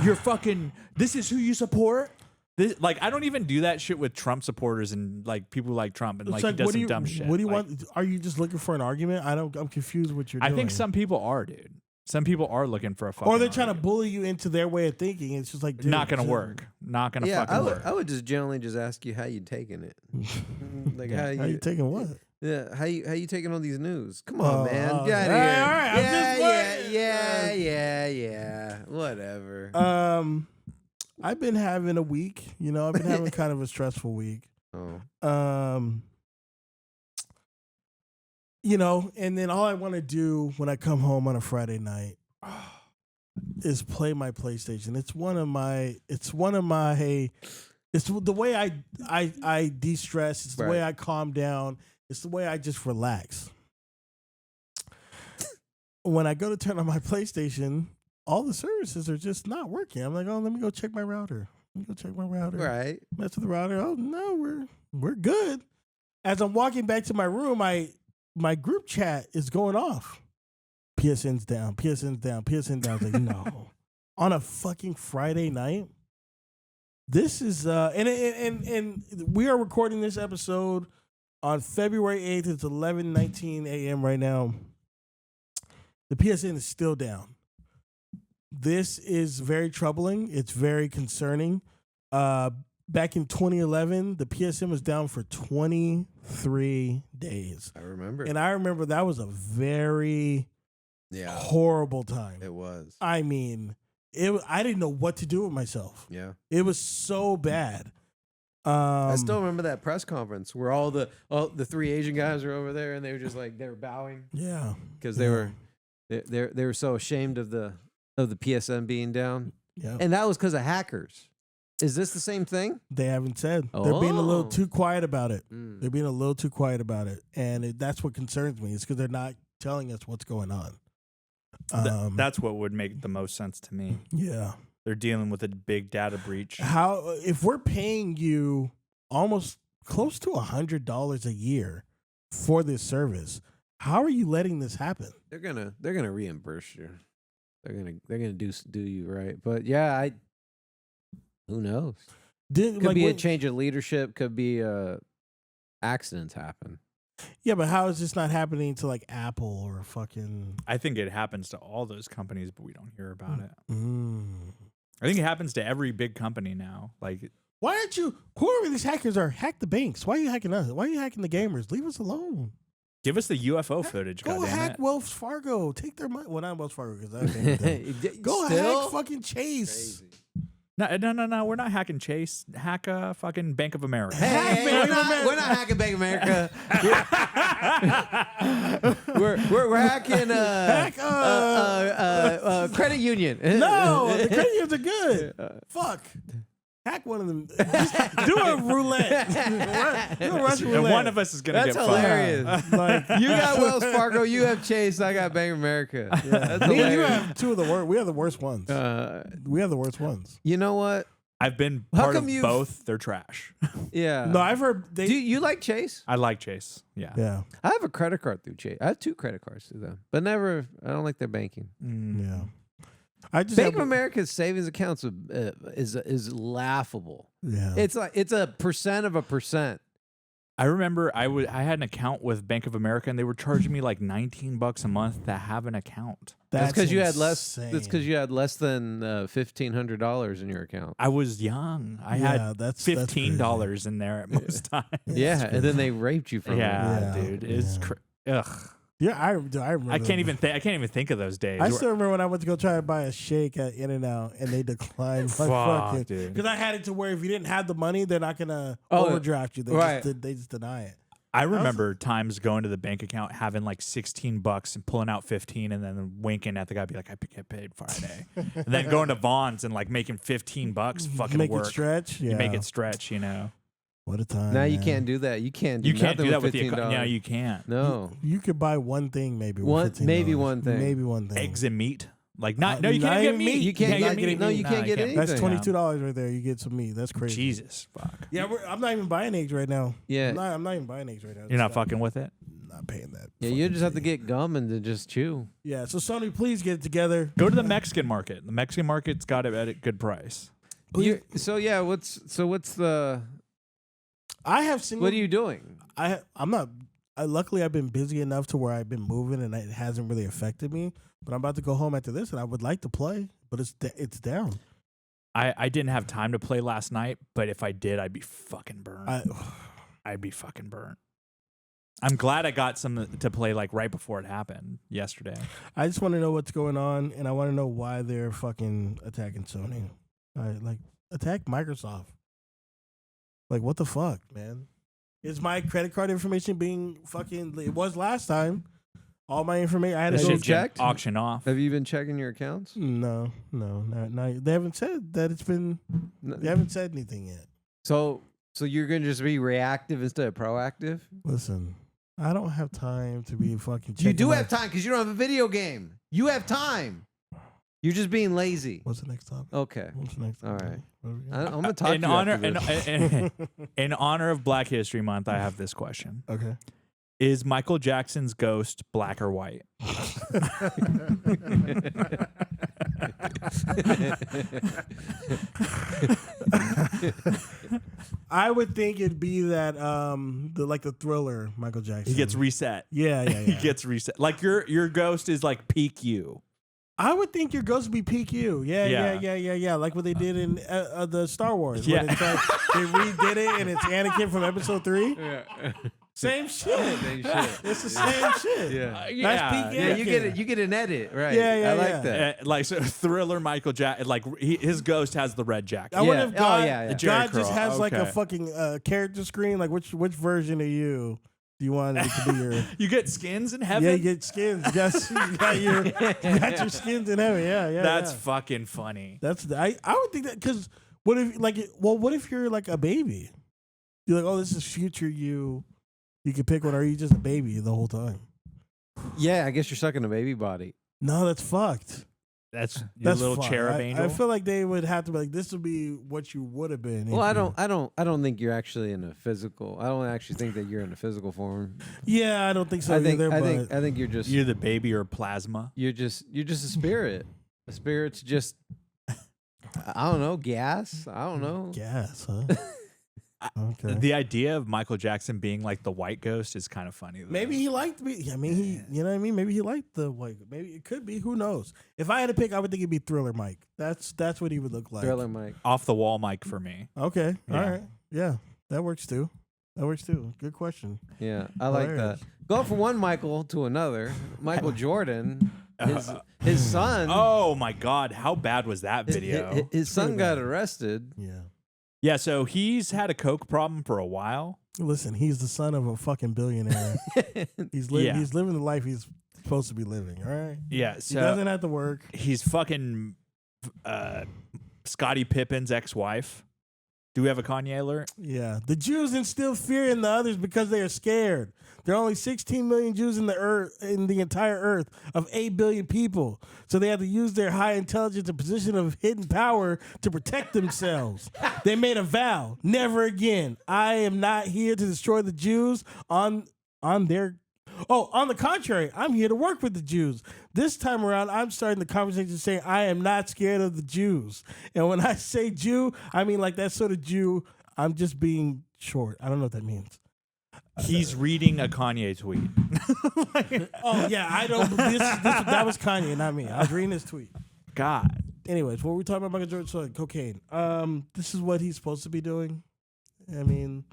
you're fucking. This is who you support. Like I don't even do that shit with Trump supporters and like people who like Trump and like he does some dumb shit. What do you Like, want? Are you just looking for an argument? I'm confused what you're doing. I think some people are, dude. Some people are looking for a fucking. Or they're trying to argument. bully you into their way of thinking. It's just like, dude, Not gonna just- work. Not gonna Yeah, fucking work. I would just generally just ask you how you taking it. Like Yeah. How you taking what? Yeah, how you taking all these news? Come on, Oh, man. oh, Get out of yeah, here. all right, I'm just Yeah. Whatever. I've been having a week. You know, I've been having kind of a stressful week. Oh. You know, and then all I want to do when I come home on a Friday night is play my PlayStation. It's the way I de-stress. It's the way I calm down. It's the way I just relax. When I go to turn on my PlayStation, all the services are just not working. I'm like, oh, let me go check my router. Right. Mess with the router. Oh no, we're good. As I'm walking back to my room, my group chat is going off. PSN's down. I was like, no. On a fucking Friday night. This is and we are recording this episode on February 8th. It's 11:19 a.m. right now. The PSN is still down. This is very troubling. It's very concerning. Back in 2011, the PSM was down for 23 days. I remember. And I remember that was a very horrible time. It was. I mean, I didn't know what to do with myself. Yeah. It was so bad. I still remember that press conference where all the 3 Asian guys were over there and they were just like, they were bowing. Yeah. Because they were so ashamed of the PSM being down. Yeah. And that was because of hackers. Is this the same thing? They haven't said. They're being a little too quiet about it. They're being a little too quiet about it. And that's what concerns me. It's because they're not telling us what's going on. That's what would make the most sense to me. Yeah. They're dealing with a big data breach. If we're paying you almost close to $100 a year for this service, how are you letting this happen? They're gonna reimburse you. They're gonna do you right. But yeah, who knows? Could be a change of leadership. Could be accidents happen. Yeah, but how is this not happening to like Apple or fucking? I think it happens to all those companies, but we don't hear about it. Mm. I think it happens to every big company now. Like, why aren't you? Whoever these hackers are, hack the banks. Why are you hacking us? Why are you hacking the gamers? Leave us alone. give us the UFO footage. Go hack Wells Fargo. Take their money. Well, not Wells Fargo because go hack fucking Chase. Crazy. No. We're not hacking Chase. Hack fucking Bank of America. Hey, we're not hacking Bank of America. we're hacking credit union. No, the credit unions are good. Fuck. Hack one of them. Just do a roulette. Do a Russian roulette. And one of us is gonna That's get hilarious. Like, You got Wells Fargo, you have Chase, I got Bank of America. yeah. That's Me and you hilarious. have two of the worst. We have the worst ones. We have the worst ones. You know what? I've been How part come of you've- both. They're trash. Yeah. No, I've heard they. Do you like Chase? I like Chase. Yeah. Yeah, I have a credit card through Chase. I have 2 credit cards through them, but I don't like their banking. yeah. I just Bank have, of America's savings accounts is laughable. Yeah, It's like it's a percent of a percent. I remember I had an account with Bank of America, and they were charging me like $19 a month to have an account. That's because you had less. insane. That's because you had less than $1,500 in your account. I was young. I Yeah, had that's $15 in there at most times. Yeah, and then they raped you from it. Yeah, Yeah, dude. It's yeah. ugh. Yeah, I remember. I can't even think of those days. I still remember when I went to go try to buy a shake at In-N-Out and they declined my fucking. dude. Because I had it to where if you didn't have the money, they're not gonna Oh, overdraft you. right. They just deny it. I remember times going to the bank account having like $16 and pulling out 15 and then winking at the guy, be like, I get paid Friday. And then going to Vaughn's and like making $15 fucking Make work. it stretch. Yeah. You make it stretch, you know. What a time. Now you man. can't do that. You can't. Do You can't nothing do that with the $15. account. No, you can't. No. You could buy one thing maybe. One- with $15. maybe one thing. Maybe one thing. Eggs and meat. Like not. No, Not you can't even get meat. meat. You can't get meat. No, you can't get anything. That's anything. $22 right there. You get some meat. That's crazy. Jesus, fuck. Yeah, I'm not even buying eggs right now. Yeah. I'm not even buying eggs right now. You're not fucking with it. Not paying that. Yeah, you fucking just have to fee. get gum and then just chew. Yeah. So Sony, please get it together. Go to the Mexican market. The Mexican market's got it at a good price. So yeah, what's the? I have single. What are you doing? I'm not. Luckily, I've been busy enough to where I've been moving and it hasn't really affected me. But I'm about to go home after this, and I would like to play, but it's down. I didn't have time to play last night, but if I did, I'd be fucking burnt. I'd be fucking burnt. I'm glad I got some to play like right before it happened yesterday. I just want to know what's going on, and I want to know why they're fucking attacking Sony. Attack Microsoft. Like, what the fuck, man? Is my credit card information being fucking? It was last time. All my information. I had to Has go you Shit's getting checked? auction off. Have you been checking your accounts? No. They haven't said that it's been. They haven't said anything yet. So you're gonna just be reactive instead of proactive? Listen, I don't have time to be fucking. You do have time because you don't have a video game. You have time. You're just being lazy. What's the next topic? Okay. What's the next All topic? right. What do we got? I'm gonna talk In to you honor after this. in honor of Black History Month, I have this question: Okay. Is Michael Jackson's ghost black or white? I would think it'd be that the Thriller Michael Jackson. He gets reset. Yeah. He gets reset. Like your ghost is like peak you. I would think your ghost would be PQ. Yeah. Like what they did in the Star Wars. Yeah. When it's like, they redid it and it's Anakin from Episode 3. Yeah. Same shit. Same shit. It's the same shit. Yeah. That's peak Yeah, Anakin. you get an edit, right? Yeah, I like yeah. that. Like so Thriller Michael Jackson, like his ghost has the red jacket. I wonder if Yeah. God, Oh, yeah. Jerry God just Curl. has like a Okay. fucking character screen. Like which version of you do you want it to be your? You get skins in heaven. Yeah, you get skins. Yes, you got your skins in heaven. Yeah. That's yeah. fucking funny. That's I would think that because what if what if you're like a baby? You're like, oh, this is future you. You can pick one, or are you just a baby the whole time? Yeah, I guess you're stuck in a baby body. No, that's fucked. That's your That's little fucked. cherub angel. I feel like they would have to be like, this would be what you would have been. Well, if I don't think you're actually in a physical. I don't actually think that you're in a physical form. Yeah, I don't think so I think either. I think you're just You're the baby or plasma. you're just a spirit. A spirit's just I don't know, gas. I don't know. Gas, huh? Okay. The idea of Michael Jackson being like the white ghost is kind of funny. Though. Maybe he liked me. I mean, you know what I mean? Maybe he liked the white. Maybe it could be. Who knows? If I had to pick, I would think it'd be Thriller Mike. That's what he would look like. Thriller Mike. Off the wall mic for me. Okay. Yeah. All right. Yeah. That works too. Good question. Yeah, I like that. Hilarious. Go from one Michael to another. Michael Jordan, his son. Oh my God, how bad was that video? His son Pretty got bad. arrested. Yeah. Yeah, so he's had a coke problem for a while. Listen, he's the son of a fucking billionaire. He's Yeah. He's living the life he's supposed to be living. All right. Yeah, He so doesn't have to work. he's fucking Scottie Pippen's ex-wife. Do we have a Kanye alert? Yeah. The Jews instill fear in the others because they are scared. There are only 16 million Jews in the entire earth of 8 billion people. So they have to use their high intelligence and position of hidden power to protect themselves. They made a vow, never again. I am not here to destroy the Jews on the contrary, I'm here to work with the Jews. This time around, I'm starting the conversation saying I am not scared of the Jews. And when I say Jew, I mean like that sort of Jew. I'm just being short. I don't know what that means. He's reading a Kanye tweet. Oh yeah, I don't. That was Kanye, not me. I was reading his tweet. God. Anyways, what were we talking about Michael Jordan? So cocaine. This is what he's supposed to be doing. I mean,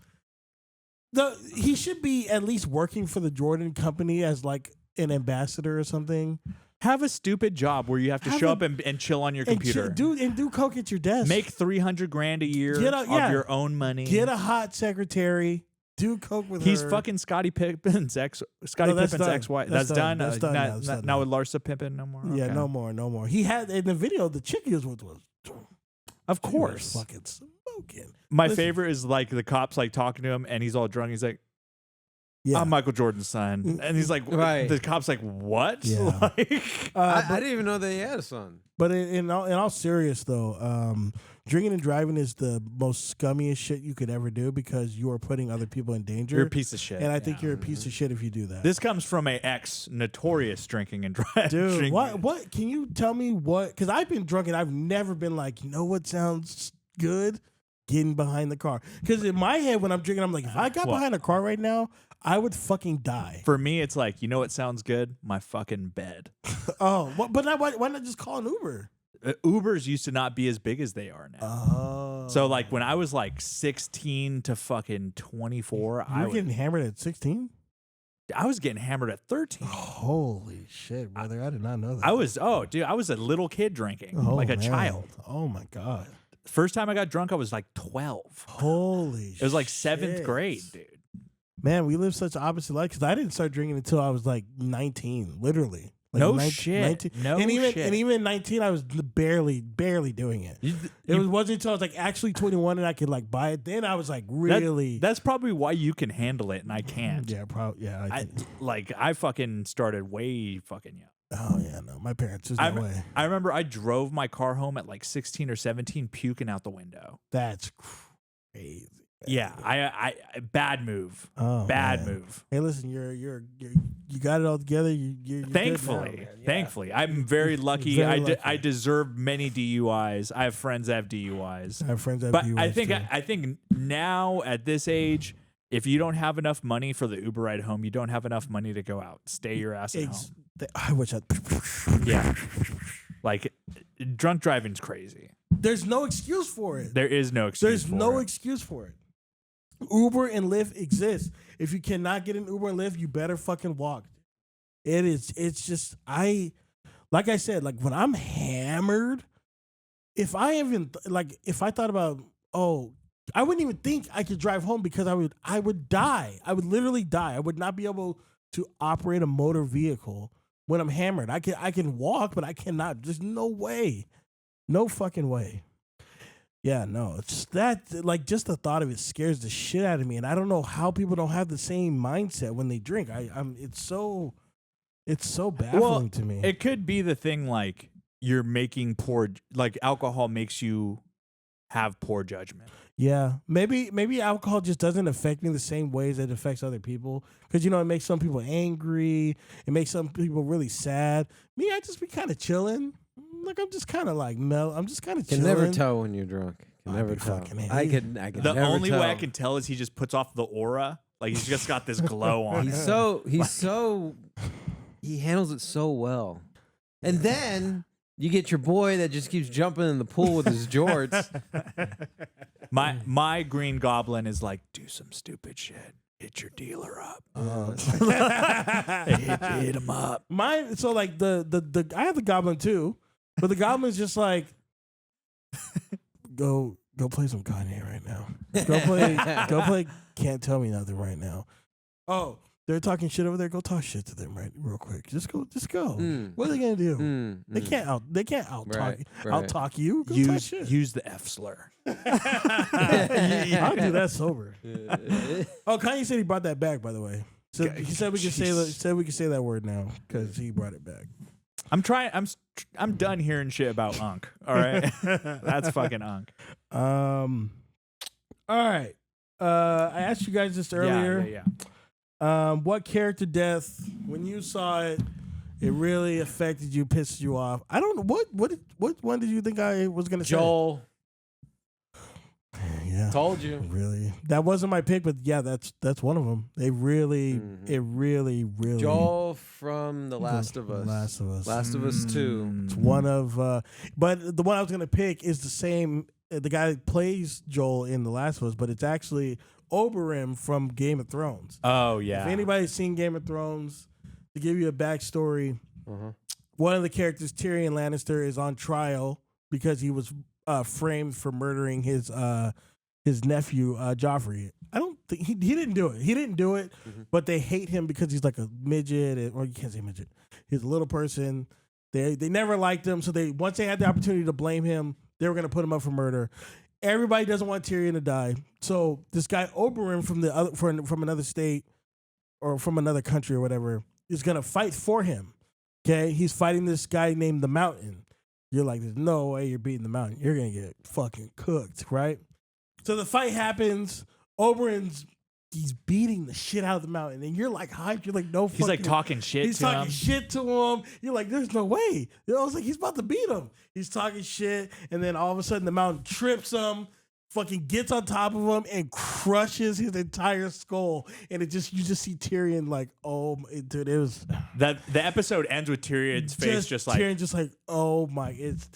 he should be at least working for the Jordan company as like an ambassador or something. Have a stupid job where you have to show up and chill on your computer. Do coke at your desk. Make $300,000 a year of your own money. Get a hot secretary. Do coke with He's her. fucking Scottie Pippen's that's ex-wife. done. That's done. That's done now. That's done now now. with Larsa Pippen, no more. Yeah, Okay. no more. He had in the video the chick he was with was. Of She was course. fucking smoking. My Listen. favorite is like the cops like talking to him and he's all drunk. He's like, Yeah. I'm Michael Jordan's son. And he's like, Right. The cop's like, what? Yeah. Like, I didn't even know that he had a son. But in all serious though, drinking and driving is the most scummiest shit you could ever do because you are putting other people in danger. you're a piece of shit. and I think you're a piece of shit if you do that. This comes from a ex-notorious drinking and driving. Dude, what can you tell me what? Because I've been drunk and I've never been like, you know what sounds good? Getting behind the car. Because in my head when I'm drinking, I'm like, if I got What? behind a car right now, I would fucking die. For me, it's like, you know what sounds good? My fucking bed. Oh, but why not just call an Uber? Ubers used to not be as big as they are now. Oh, So like when I was like 16 to fucking 24, you were getting hammered at 16. I was getting hammered at 13. Holy shit, brother! I did not know that. I was a little kid drinking, Oh, like a man. child. Oh my god! First time I got drunk, I was like 12. Holy, It was like 7th shit. grade, dude. Man, we live such opposite lives because I didn't start drinking until I was like 19, literally. Like No shit. No and even, shit. And even 19, I was barely doing it. Wasn't until I was like actually 21 and I could like buy it. Then I was like really. That's probably why you can handle it and I can't. yeah, probably. Yeah, I think. I fucking started way fucking young. Oh yeah, no, my parents. There's no way. I remember I drove my car home at like 16 or 17, puking out the window. That's crazy. Yeah, I bad move. Oh, Bad man. move. Hey, listen, you got it all together. You're good now, Thankfully, man. Yeah. thankfully, I'm very lucky. Very lucky. I deserve many DUIs. I have friends that have DUIs. I have friends that But have I DUIs, think too. I think now at this age, if you don't have enough money for the Uber ride home, you don't have enough money to go out. Stay your ass at home. I wish I. Yeah. Like, drunk driving's crazy. There's no excuse for it. There is no excuse. There's no excuse for it. Uber and Lyft exist. If you cannot get an Uber and Lyft, you better fucking walk. It's just like I said, like when I'm hammered, if I thought about, I wouldn't even think I could drive home because I would die. I would literally die. I would not be able to operate a motor vehicle when I'm hammered. I can walk, but I cannot. There's no way. No fucking way. Yeah, no. It's that, like, just the thought of it scares the shit out of me. And I don't know how people don't have the same mindset when they drink. It's so baffling to me. It could be the thing, like, you're making like, alcohol makes you have poor judgment. Yeah, maybe alcohol just doesn't affect me the same ways that it affects other people. Because, it makes some people angry. It makes some people really sad. Me, I just be kind of chilling. Like, I'm just kind of like mellow. I'm just kind of chilling. Can never tell when you're drunk. Can never tell. I can The never only tell. way I can tell is he just puts off the aura. Like, he's just got this glow on him. He handles it so well. And then you get your boy that just keeps jumping in the pool with his jorts. My green goblin is like, do some stupid shit. Hit your dealer up. Hit him up. Mine. So like the I have the goblin too, but the goblin's just like, go play some Kanye right now. Go play. Can't Tell Me Nothing right now. Oh, they're talking shit over there. Go talk shit to them real quick. Just go. What are they gonna do? They can't out talk you. Go talk shit. Use the F slur. I'll do that sober. Kanye said he brought that back, by the way. So he said we can say that word now because he brought it back. I'm done hearing shit about Unk. All right, that's fucking Unk. All right. I asked you guys this earlier. Yeah. What character death, when you saw it, it really affected you, pissed you off? I don't know. What one did you think I was going to say? Joel. Yeah. Told you. Really. That wasn't my pick, but yeah, that's one of them. They really, it really. Joel from The Last of Us. Last of Us. Last of Us 2. It's one of, but the one I was going to pick is the same, the guy that plays Joel in The Last of Us, but it's actually Oberyn from Game of Thrones. Oh, yeah. If anybody's seen Game of Thrones, to give you a backstory, one of the characters, Tyrion Lannister, is on trial because he was framed for murdering his nephew, Joffrey. I don't think he didn't do it. He didn't do it, but they hate him because he's like a midget, or you can't say midget. He's a little person. They never liked him, so once they had the opportunity to blame him, they were going to put him up for murder. Everybody doesn't want Tyrion to die, so this guy Oberyn from another state or from another country or whatever is going to fight for him. Okay, he's fighting this guy named the Mountain. You're like, there's no way you're beating the Mountain. You're going to get fucking cooked, right? So the fight happens. He's beating the shit out of the Mountain, and you're like hyped. You're like, no fucking. He's like talking shit to him. He's talking shit to him. You're like, there's no way. I was like, he's about to beat him. He's talking shit, and then all of a sudden the Mountain trips him, fucking gets on top of him, and crushes his entire skull. And you just see Tyrion like, dude, it was that the episode ends with Tyrion's face just like Tyrion, just like, oh my, it's.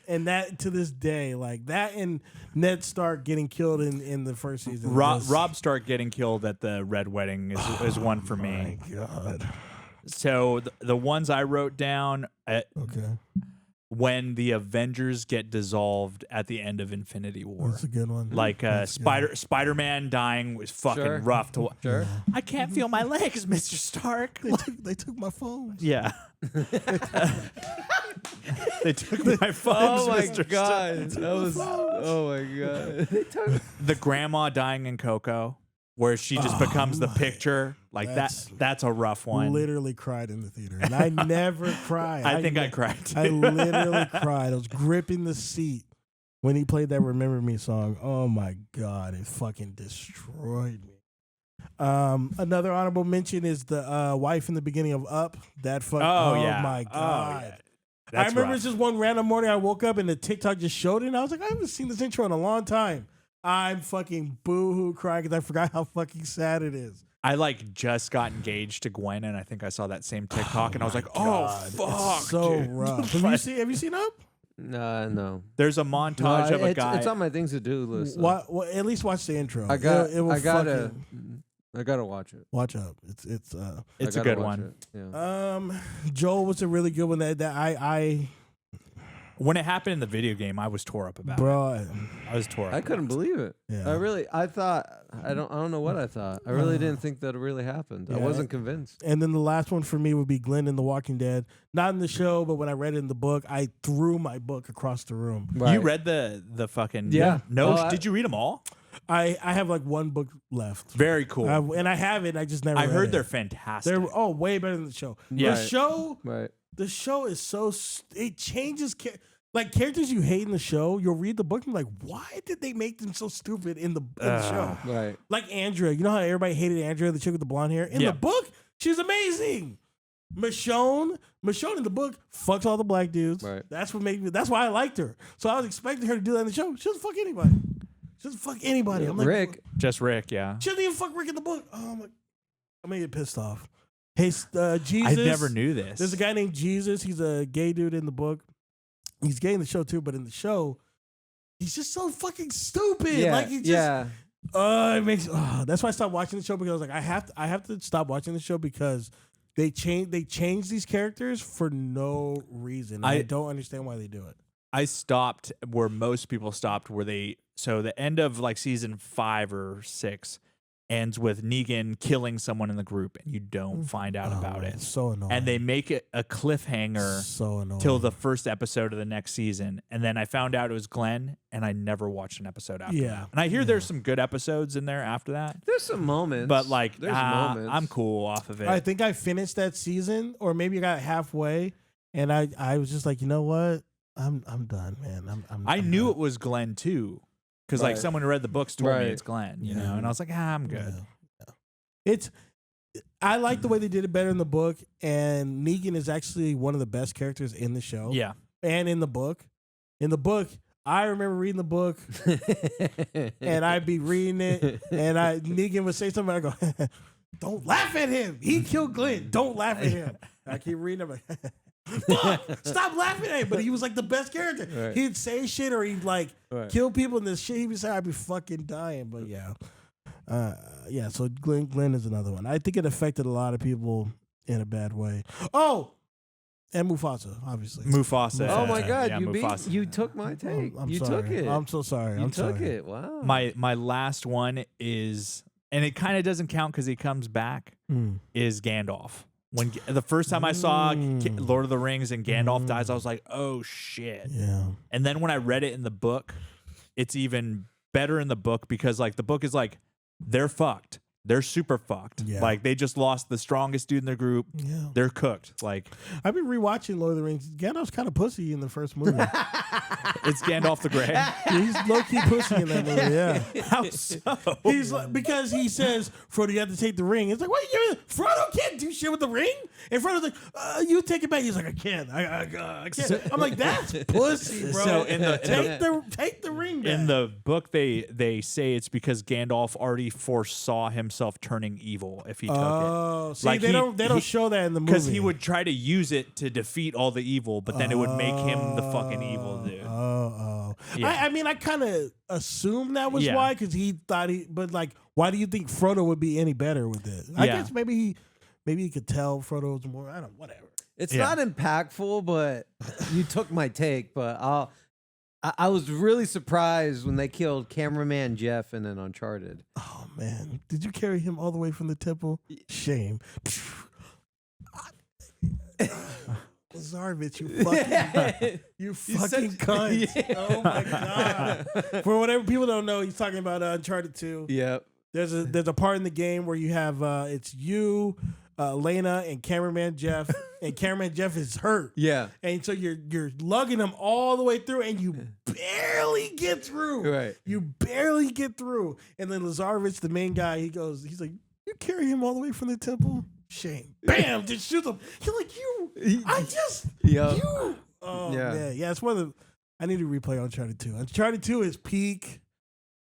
And that, to this day, like that and Ned Stark getting killed in the first season. Robb Stark getting killed at the Red Wedding is one for me. Oh my God. So the ones I wrote down, okay, when the Avengers get dissolved at the end of Infinity War. That's a good one. Like Spider-Man dying was fucking rough to watch. Sure. I can't feel my legs, Mr. Stark. They took my phone. Yeah. They took my phone. Oh my Mr. God. That was. Oh my God. They took. The grandma dying in Coco, where she just becomes the picture. Like that's a rough one. Literally cried in the theater. And I never cry. I think I cried too. I literally cried. I was gripping the seat when he played that Remember Me song. Oh my God. It fucking destroyed me. Another honorable mention is the wife in the beginning of Up. That fucking. Oh yeah. My God. Oh, yeah. I remember rough. just one random morning I woke up and the TikTok just showed it, and I was like, I haven't seen this intro in a long time. I'm fucking boo-hoo crying because I forgot how fucking sad it is. I like just got engaged to Gwen, and I think I saw that same TikTok, and I was like, "Oh fuck, It's so dude." rough. Have you seen Up? No. There's a montage of a guy. It's on my things to do list. Well, at least watch the intro. I gotta watch it. Watch Up. It's a good one. Yeah. Joel was a really good one that I When it happened in the video game, I was tore up about bro. it. I was tore up. I couldn't believe it. Yeah. I thought I don't know what I thought. I really didn't think that it really happened. I Yeah. wasn't convinced. And then the last one for me would be Glenn in The Walking Dead. Not in the show, but when I read it in the book, I threw my book across the room. Right. You read the fucking No, did you read them all? I have like one book left. Very cool. And I have it. I just never. I read heard it. they're fantastic. They're way better than the show. Yeah. The show. Right. The show is so it changes like characters you hate in the show. You'll read the book and be like, why did they make them so stupid in the show? Right. Like Andrea, you know how everybody hated Andrea, the chick with the blonde hair. In the book, she's amazing. Michonne in the book fucks all the black dudes. Right. That's what made me. That's why I liked her. So I was expecting her to do that in the show. She doesn't fuck anybody. She doesn't fuck anybody. I'm like, Rick. Just Rick, yeah. she doesn't even fuck Rick in the book. Oh my! I'm gonna get pissed off. Hey, Jesus. I never knew this. There's a guy named Jesus. He's a gay dude in the book. He's gay in the show too, but in the show, he's just so fucking stupid. Yeah. Like he just, it makes. That's why I stopped watching the show because I was like, I have to stop watching the show because they change these characters for no reason. And I don't understand why they do it. I stopped where most people stopped, so the end of like season 5 or 6 ends with Negan killing someone in the group, and you don't find out about it. It's so annoying. And they make it a cliffhanger so annoying till the first episode of the next season. And then I found out it was Glenn, and I never watched an episode after that. And I hear there's some good episodes in there after that. There's some moments. But like, there's moments. I'm cool off of it. I think I finished that season, or maybe I got halfway, and I was just like, you know what? I'm done, man. I I'm knew done. it was Glenn too. Because like someone who read the books told me it's Glenn, you know, and I was like, I'm good. Yeah. I like the way they did it better in the book, and Negan is actually one of the best characters in the show. Yeah, and in the book. In the book, I remember reading the book, and I'd be reading it, and Negan would say something, I go, "Don't laugh at him. He killed Glenn. Don't laugh at him." I keep reading, I'm like, fuck, stop laughing at him. But he was like the best character. Right. He'd say shit or he'd like kill people in this shit. He'd be saying, I'd be fucking dying. But yeah. So Glenn is another one. I think it affected a lot of people in a bad way. Oh, and Mufasa, obviously. Mufasa. Oh my God, yeah, you took my take. I'm you sorry. took it. I'm so sorry. You took it. Wow. My last one is, and it kind of doesn't count because he comes back, is Gandalf. When the first time I saw Lord of the Rings and Gandalf dies, I was like, oh shit. Yeah. And then when I read it in the book, it's even better in the book because like the book is like, they're fucked. They're super fucked. Yeah. Like they just lost the strongest dude in their group. Yeah. They're cooked. Like I've been rewatching Lord of the Rings. Gandalf's kind of pussy in the first movie. it's Gandalf the Grey. He's low key pussy in that movie. Yeah. How so? He's like, because he says, Frodo, you have to take the ring. It's like, what? Frodo can't do shit with the ring? And Frodo's like, you take it back. He's like, I can't. I can't. I'm like, that's pussy, bro. So take the ring back. In the book, they say it's because Gandalf already foresaw himself turning evil if he took it. See, like they don't show that in the movie because he would try to use it to defeat all the evil, but then it would make him the fucking evil dude. Yeah. I mean, I kind of assumed that was why, because he thought but like, why do you think Frodo would be any better with it? I guess maybe he could tell Frodo was more. I don't. Whatever. It's not impactful, but you took my take. But I was really surprised when they killed cameraman Jeff in an Uncharted. Oh man, did you carry him all the way from the temple? Shame. Lazarevich, you fucking cunt. Yeah. Oh my God. For whatever people don't know, he's talking about Uncharted 2. Yep. There's a part in the game where you have it's you, Lena, and cameraman Jeff, and cameraman Jeff is hurt. Yeah. And so you're lugging him all the way through, and you barely get through. Right. You barely get through. And then Lazarevich, the main guy, he's like, you carry him all the way from the temple? Shame. Bam! Just shoot him. You're like, you. You. Oh, man. Yeah, it's one of the. I need to replay Uncharted 2. Uncharted 2 is peak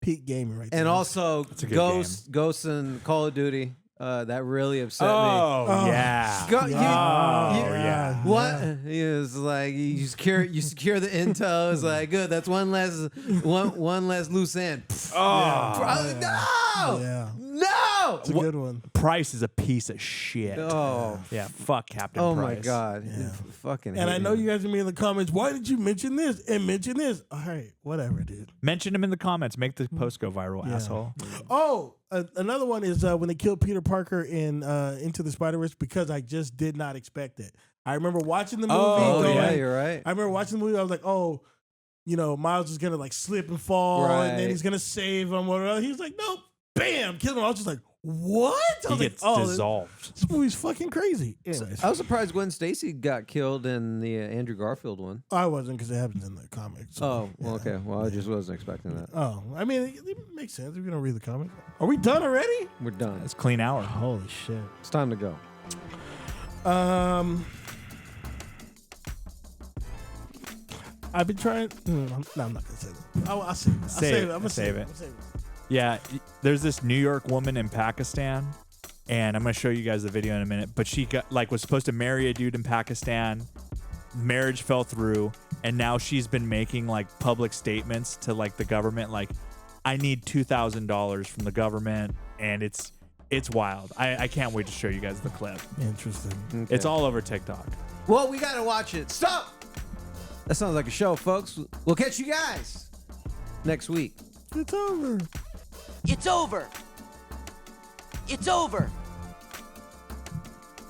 gaming right there. And also Ghosts and Call of Duty. that really upset me. Oh, yeah. Yeah. What? He was like, you secure the intel. It's like, good. That's one less loose end. No, no. It's a good one. Price is a piece of shit. Oh, Yeah, fuck Captain oh Price. my God. Yeah. Fucking. And hate I know him. you guys are gonna be in the comments. Why did you mention this and mention this? All right, whatever, dude. Mention him in the comments. Make the post go viral, asshole. Oh, another one is when they killed Peter Parker in Into the Spider-Verse, because I just did not expect it. I remember watching the movie. Oh, yeah, you're right. I remember watching the movie. I was like, oh, Miles is gonna like slip and fall, and then he's gonna save him. Whatever. He's like, nope, bam, kill him. I was just like, what? I He was gets like, dissolved. This movie's fucking crazy. Anyways, I was surprised Gwen Stacy got killed in the Andrew Garfield one. I wasn't, because it happens in the comics. So, Oh, well, okay. Well, I just wasn't expecting that. Oh, I mean, it makes sense. We're gonna read the comic. Are we done already? We're done. It's clean hour. Holy shit. It's time to go. I've been trying. No, I'm not gonna say that. I'll save it. Save it. I'm gonna Save save it. it. Yeah, there's this New York woman in Pakistan, and I'm gonna show you guys the video in a minute. But she was supposed to marry a dude in Pakistan. Marriage fell through, and now she's been making like public statements to like the government, like, I need $2,000 from the government, and it's wild. I can't wait to show you guys the clip. Interesting. Okay. It's all over TikTok. Well, we gotta watch it. Stop. That sounds like a show, folks. We'll catch you guys next week. It's over. It's over. It's over.